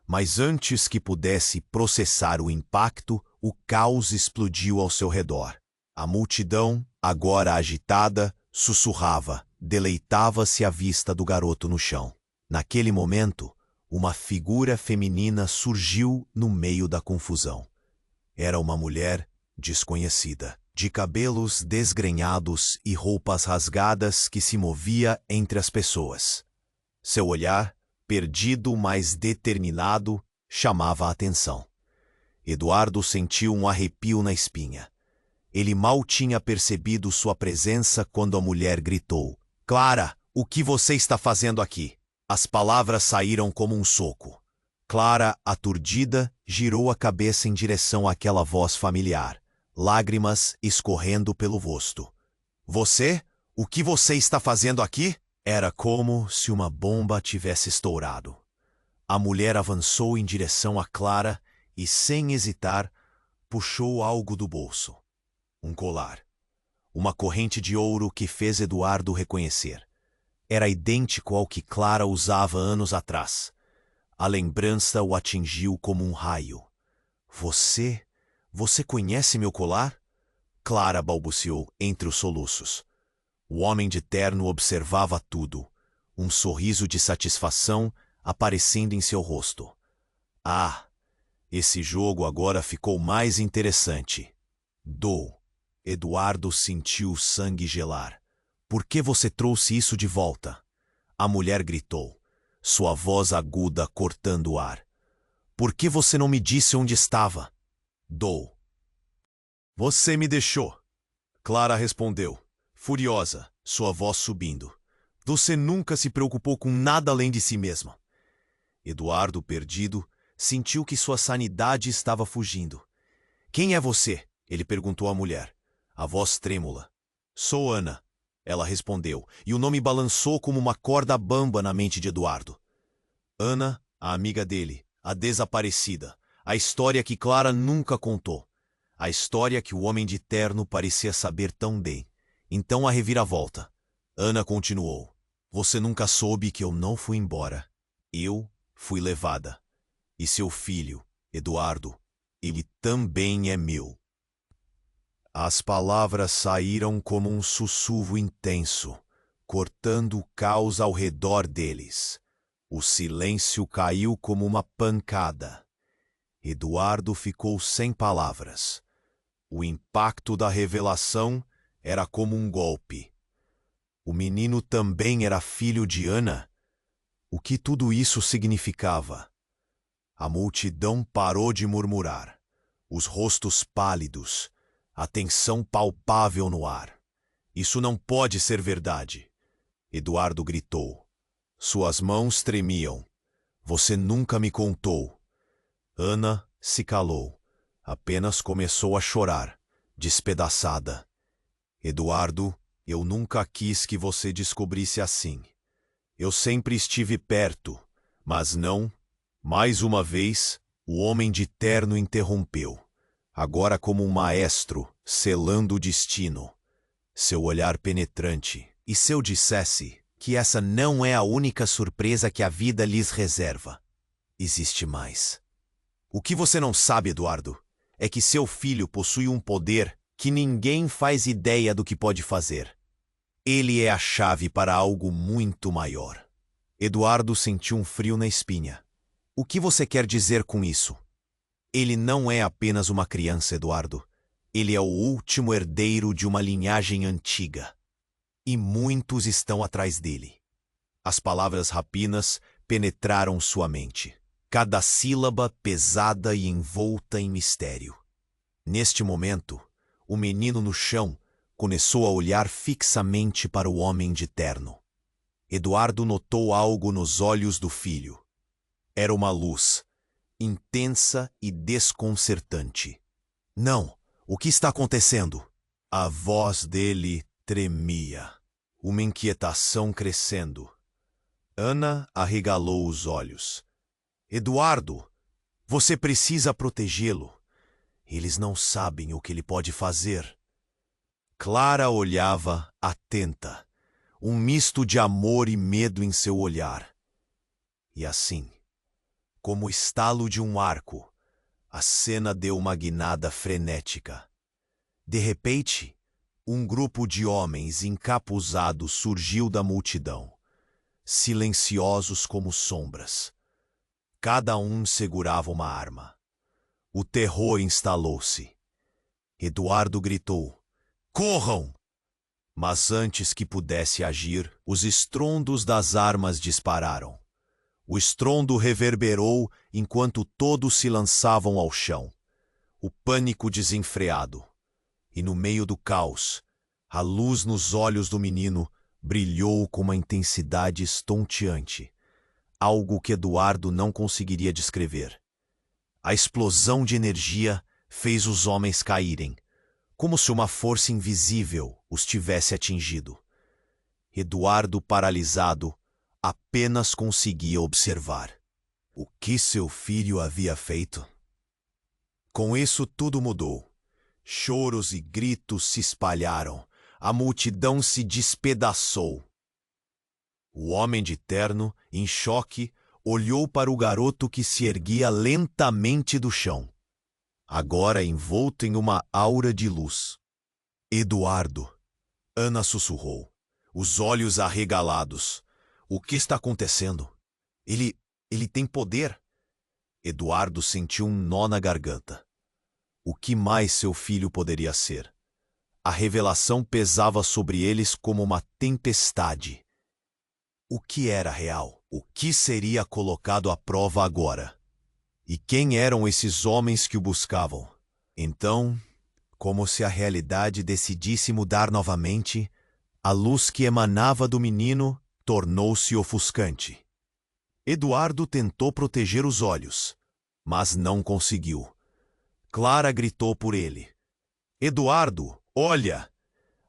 S1: Mas antes que pudesse processar o impacto, o caos explodiu ao seu redor. A multidão, agora agitada, sussurrava, deleitava-se à vista do garoto no chão. Naquele momento, uma figura feminina surgiu no meio da confusão. Era uma mulher desconhecida, de cabelos desgrenhados e roupas rasgadas que se movia entre as pessoas. Seu olhar, perdido mas determinado, chamava a atenção. Eduardo sentiu um arrepio na espinha. Ele mal tinha percebido sua presença quando a mulher gritou: "Clara, o que você está fazendo aqui?" As palavras saíram como um soco. Clara, aturdida, girou a cabeça em direção àquela voz familiar, lágrimas escorrendo pelo rosto. "Você? O que você está fazendo aqui?" Era como se uma bomba tivesse estourado. A mulher avançou em direção a Clara e, sem hesitar, puxou algo do bolso. Um colar. Uma corrente de ouro que fez Eduardo reconhecer. Era idêntico ao que Clara usava anos atrás. A lembrança o atingiu como um raio. Você conhece meu colar?" Clara balbuciou entre os soluços. O homem de terno observava tudo, um sorriso de satisfação aparecendo em seu rosto. "Ah, esse jogo agora ficou mais interessante." Eduardo sentiu o sangue gelar. "Por que você trouxe isso de volta?" A mulher gritou. sua voz aguda cortando o ar. Por que você não me disse onde estava? Dou. Você me deixou. Clara respondeu, furiosa, sua voz subindo. Você nunca se preocupou com nada além de si mesma. Eduardo, perdido, sentiu que sua sanidade estava fugindo. Quem é você? Ele perguntou à mulher, a voz trêmula. Sou Ana, ela respondeu, e o nome balançou como uma corda bamba na mente de Eduardo. Ana, a amiga dele, a desaparecida, a história que Clara nunca contou. A história que o homem de terno parecia saber tão bem. Então a reviravolta. Ana continuou. Você nunca soube que eu não fui embora. Eu fui levada. E seu filho, Eduardo, ele também é meu. As palavras saíram como um sussurro intenso, cortando o caos ao redor deles. O silêncio caiu como uma pancada. Eduardo ficou sem palavras. O impacto da revelação era como um golpe. O menino também era filho de Ana? O que tudo isso significava? A multidão parou de murmurar. Os rostos pálidos, a tensão palpável no ar. Isso não pode ser verdade. Eduardo gritou. Suas mãos tremiam. Você nunca me contou. Ana se calou. Apenas começou a chorar, despedaçada. Eduardo, eu nunca quis que você descobrisse assim. Eu sempre estive perto, mas não. Mais uma vez, o homem de terno interrompeu. Agora como um maestro, selando o destino. Seu olhar penetrante. E se eu dissesse que essa não é a única surpresa que a vida lhes reserva? Existe mais. O que você não sabe, Eduardo, é que seu filho possui um poder que ninguém faz ideia do que pode fazer. Ele é a chave para algo muito maior. Eduardo sentiu um frio na espinha. O que você quer dizer com isso? Ele não é apenas uma criança, Eduardo. Ele é o último herdeiro de uma linhagem antiga. E muitos estão atrás dele. As palavras rapinas penetraram sua mente. Cada sílaba pesada e envolta em mistério. Neste momento, o menino no chão começou a olhar fixamente para o homem de terno. Eduardo notou algo nos olhos do filho. Era uma luz, intensa e desconcertante. Não, o que está acontecendo? A voz dele tremia, uma inquietação crescendo. Ana arregalou os olhos. Eduardo, você precisa protegê-lo. Eles não sabem o que ele pode fazer. Clara olhava, atenta, um misto de amor e medo em seu olhar. E assim, como o estalo de um arco, a cena deu uma guinada frenética. De repente, um grupo de homens encapuzados surgiu da multidão, silenciosos como sombras. Cada um segurava uma arma. O terror instalou-se. Eduardo gritou, corram! Mas antes que pudesse agir, os estrondos das armas dispararam. O estrondo reverberou enquanto todos se lançavam ao chão. O pânico desenfreado. E no meio do caos, a luz nos olhos do menino brilhou com uma intensidade estonteante. Algo que Eduardo não conseguiria descrever. A explosão de energia fez os homens caírem, como se uma força invisível os tivesse atingido. Eduardo, paralisado, apenas conseguia observar. O que seu filho havia feito? Com isso tudo mudou. Choros e gritos se espalharam. A multidão se despedaçou. O homem de terno, em choque, olhou para o garoto que se erguia lentamente do chão, agora envolto em uma aura de luz. Eduardo, Ana sussurrou, os olhos arregalados. O que está acontecendo? Ele tem poder. Eduardo sentiu um nó na garganta. O que mais seu filho poderia ser? A revelação pesava sobre eles como uma tempestade. o que era real, o que seria colocado à prova agora. E quem eram esses homens que o buscavam? Então, como se a realidade decidisse mudar novamente, a luz que emanava do menino tornou-se ofuscante. Eduardo tentou proteger os olhos, mas não conseguiu. Clara gritou por ele. Eduardo, olha!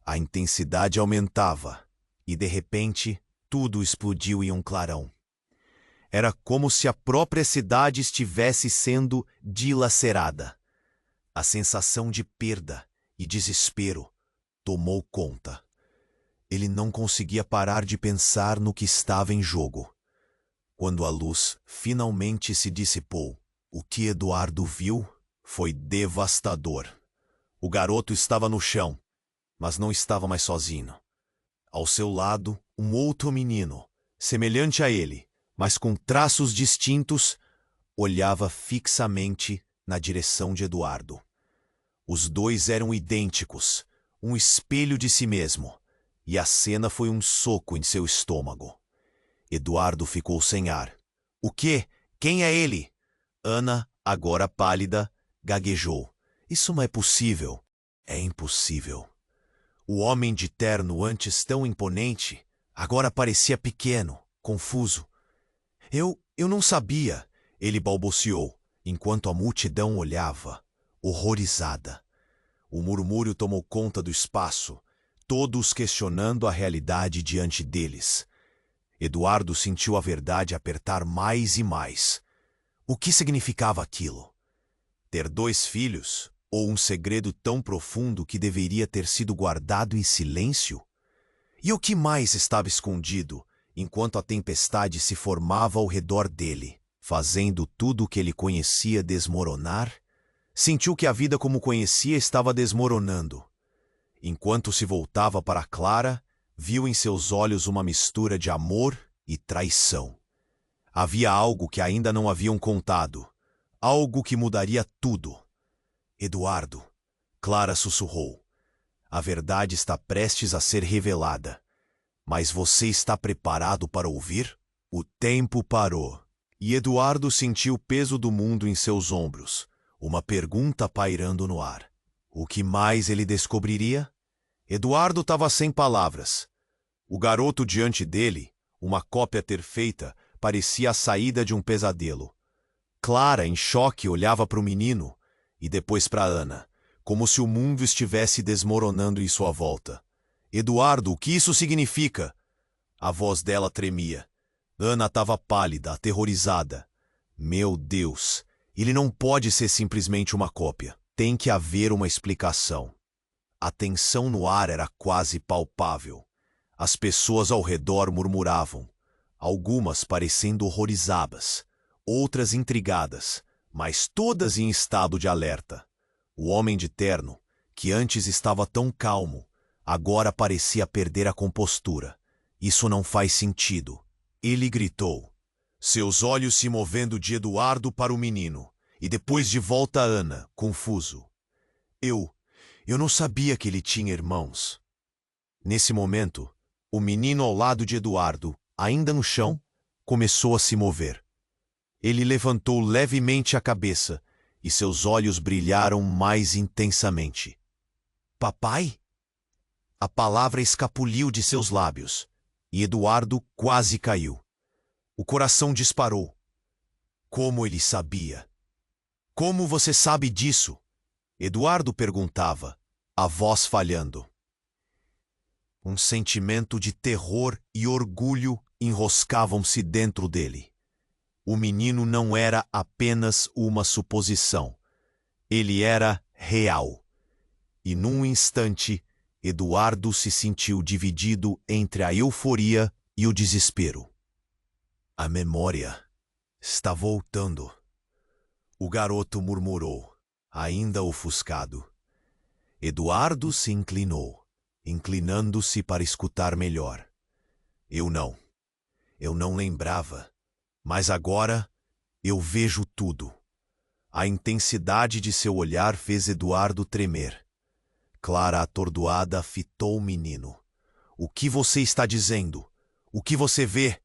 S1: A intensidade aumentava, e de repente, tudo explodiu em um clarão. Era como se a própria cidade estivesse sendo dilacerada. A sensação de perda e desespero tomou conta. Ele não conseguia parar de pensar no que estava em jogo. Quando a luz finalmente se dissipou, o que Eduardo viu foi devastador. O garoto estava no chão, mas não estava mais sozinho. Ao seu lado, um outro menino, semelhante a ele, mas com traços distintos, olhava fixamente na direção de Eduardo. Os dois eram idênticos, um espelho de si mesmo, e a cena foi um soco em seu estômago. Eduardo ficou sem ar. O quê? Quem é ele? Ana, agora pálida, gaguejou. Isso não é possível. É impossível. O homem de terno, antes tão imponente, agora parecia pequeno, confuso. Eu não sabia, ele balbuciou, enquanto a multidão olhava, horrorizada. O murmúrio tomou conta do espaço, todos questionando a realidade diante deles. Eduardo sentiu a verdade apertar mais e mais. O que significava aquilo? Ter 2 filhos? Ou um segredo tão profundo que deveria ter sido guardado em silêncio? E o que mais estava escondido, enquanto a tempestade se formava ao redor dele, fazendo tudo o que ele conhecia desmoronar? Sentiu que a vida como conhecia estava desmoronando. Enquanto se voltava para Clara, viu em seus olhos uma mistura de amor e traição. Havia algo que ainda não haviam contado, algo que mudaria tudo. Eduardo, Clara sussurrou. A verdade está prestes a ser revelada. Mas você está preparado para ouvir? O tempo parou, e Eduardo sentiu o peso do mundo em seus ombros, uma pergunta pairando no ar. O que mais ele descobriria? Eduardo estava sem palavras. O garoto diante dele, uma cópia perfeita, parecia a saída de um pesadelo. Clara, em choque, olhava para o menino e depois para Ana, como se o mundo estivesse desmoronando em sua volta. Eduardo, o que isso significa? A voz dela tremia. Ana estava pálida, aterrorizada. Meu Deus, ele não pode ser simplesmente uma cópia. Tem que haver uma explicação. A tensão no ar era quase palpável. As pessoas ao redor murmuravam, algumas parecendo horrorizadas, outras intrigadas, mas todas em estado de alerta. O homem de terno, que antes estava tão calmo, agora parecia perder a compostura. Isso não faz sentido. Ele gritou, seus olhos se movendo de Eduardo para o menino, e depois de volta a Ana, confuso. Eu não sabia que ele tinha irmãos. Nesse momento, o menino ao lado de Eduardo, ainda no chão, começou a se mover. Ele levantou levemente a cabeça e seus olhos brilharam mais intensamente. Papai? A palavra escapuliu de seus lábios e Eduardo quase caiu. O coração disparou. Como ele sabia? Como você sabe disso? Eduardo perguntava, a voz falhando. Um sentimento de terror e orgulho enroscavam-se dentro dele. O menino não era apenas uma suposição. Ele era real. E num instante, Eduardo se sentiu dividido entre a euforia e o desespero. A memória está voltando. O garoto murmurou, ainda ofuscado. Eduardo se inclinou, inclinando-se para escutar melhor. Eu não lembrava, mas agora eu vejo tudo. A intensidade de seu olhar fez Eduardo tremer. Clara, atordoada, fitou o menino. O que você está dizendo? O que você vê?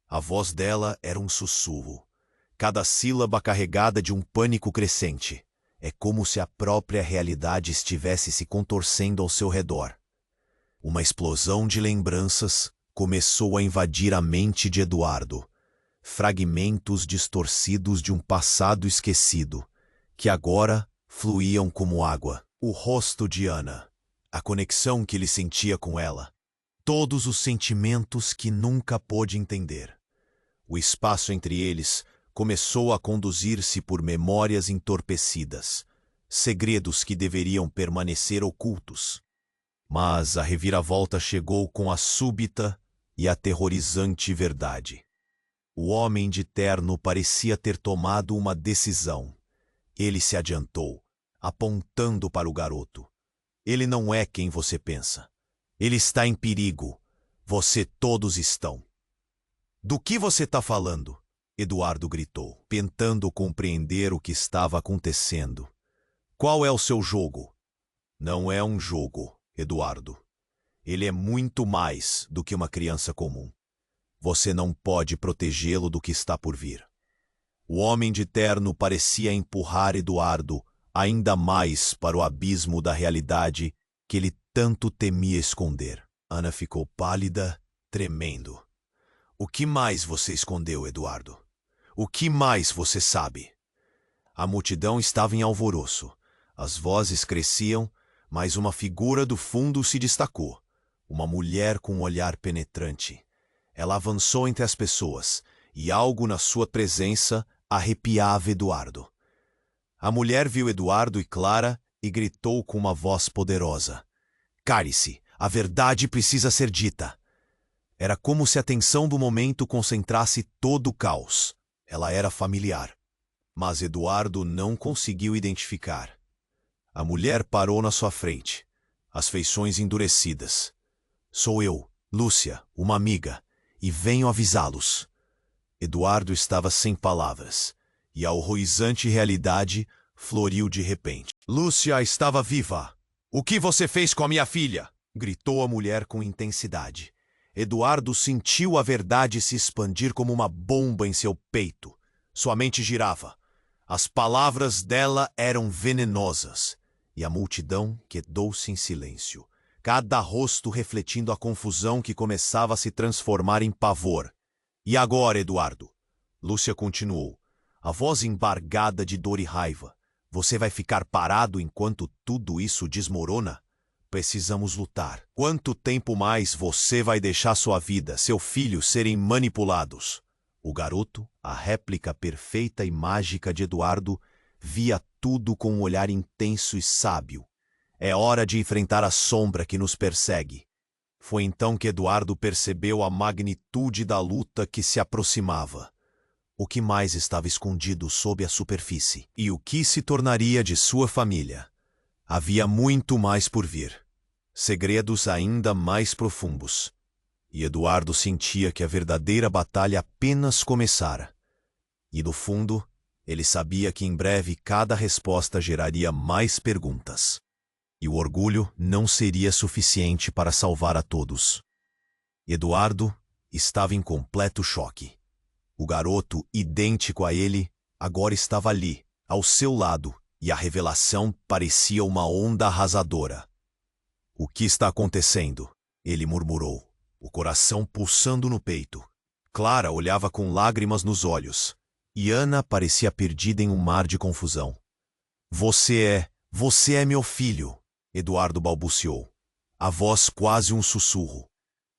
S1: A voz dela era um sussurro, cada sílaba carregada de um pânico crescente. É como se a própria realidade estivesse se contorcendo ao seu redor. Uma explosão de lembranças começou a invadir a mente de Eduardo. Fragmentos distorcidos de um passado esquecido, que agora fluíam como água. O rosto de Ana, a conexão que ele sentia com ela, todos os sentimentos que nunca pôde entender. O espaço entre eles começou a conduzir-se por memórias entorpecidas, segredos que deveriam permanecer ocultos. Mas a reviravolta chegou com a súbita e aterrorizante verdade. O homem de terno parecia ter tomado uma decisão. Ele se adiantou, apontando para o garoto. Ele não é quem você pensa. Ele está em perigo. Todos estão. Do que você está falando? Eduardo gritou, tentando compreender o que estava acontecendo. Qual é o seu jogo? Não é um jogo, Eduardo. Ele é muito mais do que uma criança comum. Você não pode protegê-lo do que está por vir. O homem de terno parecia empurrar Eduardo ainda mais para o abismo da realidade que ele tanto temia esconder. Ana ficou pálida, tremendo. O que mais você escondeu, Eduardo? O que mais você sabe? A multidão estava em alvoroço. As vozes cresciam, mas uma figura do fundo se destacou. Uma mulher com um olhar penetrante. Ela avançou entre as pessoas, e algo na sua presença arrepiava Eduardo. A mulher viu Eduardo e Clara e gritou com uma voz poderosa. Cale-se, a verdade precisa ser dita. Era como se a tensão do momento concentrasse todo o caos. Ela era familiar. Mas Eduardo não conseguiu identificar. A mulher parou na sua frente, as feições endurecidas. Sou eu, Lúcia, uma amiga, e venho avisá-los. Eduardo estava sem palavras, e a horrorizante realidade floriu de repente. Lúcia estava viva. O que você fez com a minha filha? Gritou a mulher com intensidade. Eduardo sentiu a verdade se expandir como uma bomba em seu peito. Sua mente girava. As palavras dela eram venenosas, e a multidão quedou-se em silêncio, cada rosto refletindo a confusão que começava a se transformar em pavor. E agora, Eduardo? Lúcia continuou, a voz embargada de dor e raiva. Você vai ficar parado enquanto tudo isso desmorona? Precisamos lutar. Quanto tempo mais você vai deixar sua vida, seu filho, serem manipulados? O garoto, a réplica perfeita e mágica de Eduardo, via tudo com um olhar intenso e sábio. É hora de enfrentar a sombra que nos persegue. Foi então que Eduardo percebeu a magnitude da luta que se aproximava. O que mais estava escondido sob a superfície? E o que se tornaria de sua família? Havia muito mais por vir. Segredos ainda mais profundos. E Eduardo sentia que a verdadeira batalha apenas começara. E no fundo, ele sabia que em breve cada resposta geraria mais perguntas. E o orgulho não seria suficiente para salvar a todos. Eduardo estava em completo choque. O garoto, idêntico a ele, agora estava ali, ao seu lado, e a revelação parecia uma onda arrasadora. O que está acontecendo? Ele murmurou, o coração pulsando no peito. Clara olhava com lágrimas nos olhos, e Ana parecia perdida em um mar de confusão. Você é meu filho, Eduardo balbuciou, a voz quase um sussurro.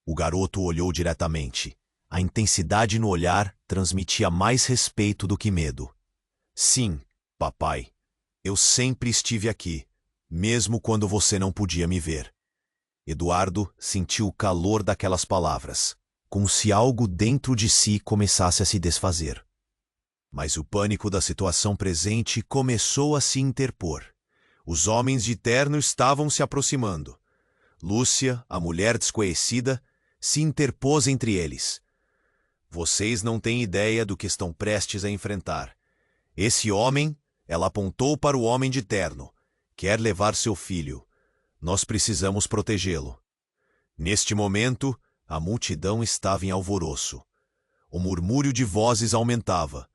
S1: O garoto olhou diretamente. A intensidade no olhar transmitia mais respeito do que medo. Sim, papai. Eu sempre estive aqui, mesmo quando você não podia me ver. Eduardo sentiu o calor daquelas palavras, como se algo dentro de si começasse a se desfazer. Mas o pânico da situação presente começou a se interpor. Os homens de terno estavam se aproximando. Lúcia, a mulher desconhecida, se interpôs entre eles. Vocês não têm ideia do que estão prestes a enfrentar. Esse homem, ela apontou para o homem de terno, quer levar seu filho. Nós precisamos protegê-lo. Neste momento, A multidão estava em alvoroço. O murmúrio de vozes aumentava,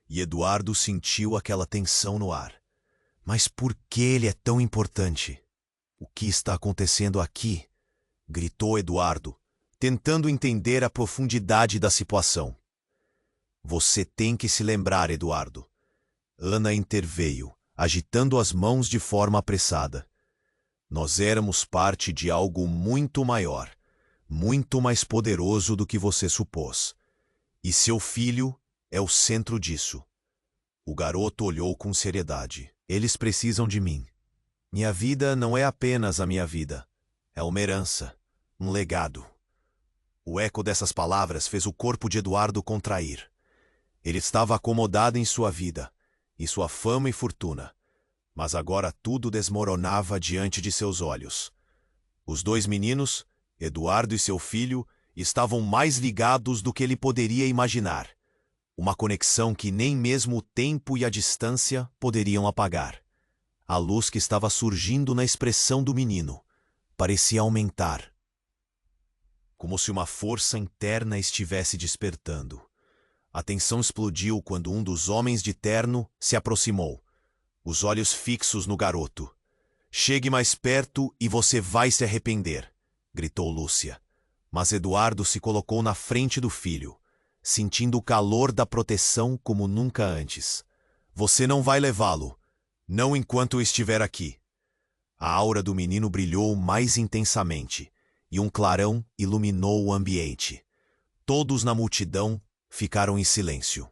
S1: e Eduardo sentiu aquela tensão no ar. Mas por que ele é tão importante? O que está acontecendo aqui? Gritou Eduardo, tentando entender a profundidade da situação. Você tem que se lembrar, Eduardo. Ana interveio, agitando as mãos de forma apressada. Nós éramos parte de algo muito maior, muito mais poderoso do que você supôs. E seu filho é o centro disso. O garoto olhou com seriedade. Eles precisam de mim. Minha vida não é apenas a minha vida. É uma herança, um legado. O eco dessas palavras fez o corpo de Eduardo contrair. Ele estava acomodado em sua vida, em sua fama e fortuna. Mas agora tudo desmoronava diante de seus olhos. Os dois meninos, Eduardo e seu filho, estavam mais ligados do que ele poderia imaginar. Uma conexão que nem mesmo o tempo e a distância poderiam apagar. A luz que estava surgindo na expressão do menino parecia aumentar, como se uma força interna estivesse despertando. A tensão explodiu quando um dos homens de terno se aproximou, os olhos fixos no garoto. "Chegue mais perto e você vai se arrepender", gritou Lúcia. Mas Eduardo se colocou na frente do filho, sentindo o calor da proteção como nunca antes. "Você não vai levá-lo, não enquanto eu estiver aqui." A aura do menino brilhou mais intensamente, e um clarão iluminou o ambiente. Todos na multidão ficaram em silêncio,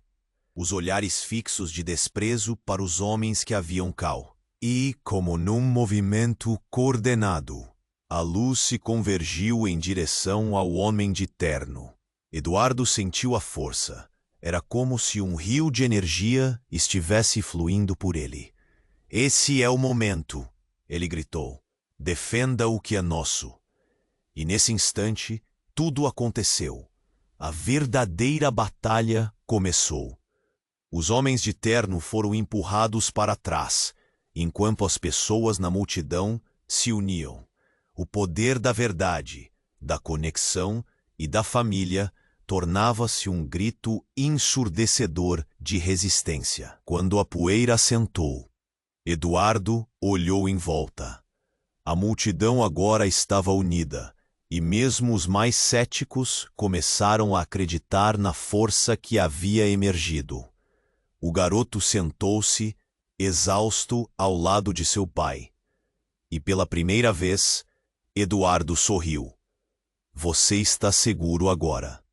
S1: os olhares fixos de desprezo para os homens que haviam cal. E, como num movimento coordenado, a luz se convergiu em direção ao homem de terno. Eduardo sentiu a força. Era como se um rio de energia estivesse fluindo por ele. "Esse é o momento", ele gritou. "Defenda o que é nosso." E nesse instante, tudo aconteceu. A verdadeira batalha começou. Os homens de terno foram empurrados para trás, enquanto as pessoas na multidão se uniam. O poder da verdade, da conexão e da família tornava-se um grito ensurdecedor de resistência. Quando a poeira assentou, Eduardo olhou em volta. A multidão agora estava unida, e mesmo os mais céticos começaram a acreditar na força que havia emergido. O garoto sentou-se, exausto, ao lado de seu pai. E pela primeira vez, Eduardo sorriu. "Você está seguro agora."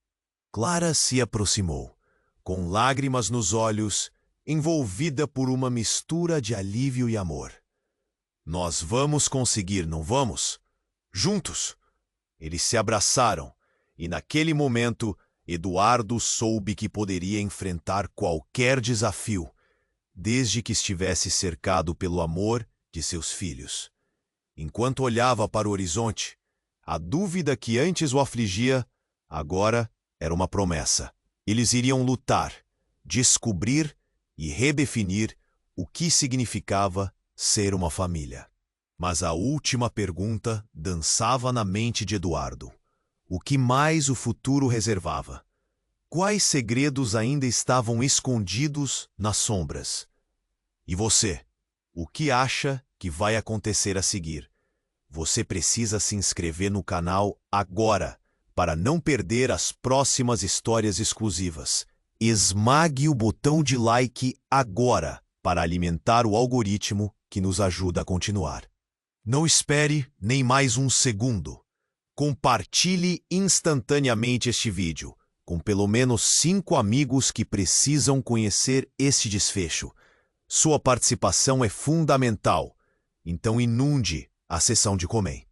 S1: Clara se aproximou, com lágrimas nos olhos, envolvida por uma mistura de alívio e amor. "Nós vamos conseguir, não vamos? Juntos!" Eles se abraçaram, e naquele momento, Eduardo soube que poderia enfrentar qualquer desafio, desde que estivesse cercado pelo amor de seus filhos. Enquanto olhava para o horizonte, a dúvida que antes o afligia, agora era uma promessa. Eles iriam lutar, descobrir e redefinir o que significava ser uma família. Mas a última pergunta dançava na mente de Eduardo. O que mais o futuro reservava? Quais segredos ainda estavam escondidos nas sombras? E você? O que acha que vai acontecer a seguir? Você precisa se inscrever no canal agora, para não perder as próximas histórias exclusivas. Esmague o botão de like agora, para alimentar o algoritmo que nos ajuda a continuar. Não espere nem mais um segundo. Compartilhe instantaneamente este vídeo, com pelo menos 5 amigos que precisam conhecer este desfecho. Sua participação é fundamental, então inunde a seção de comentários.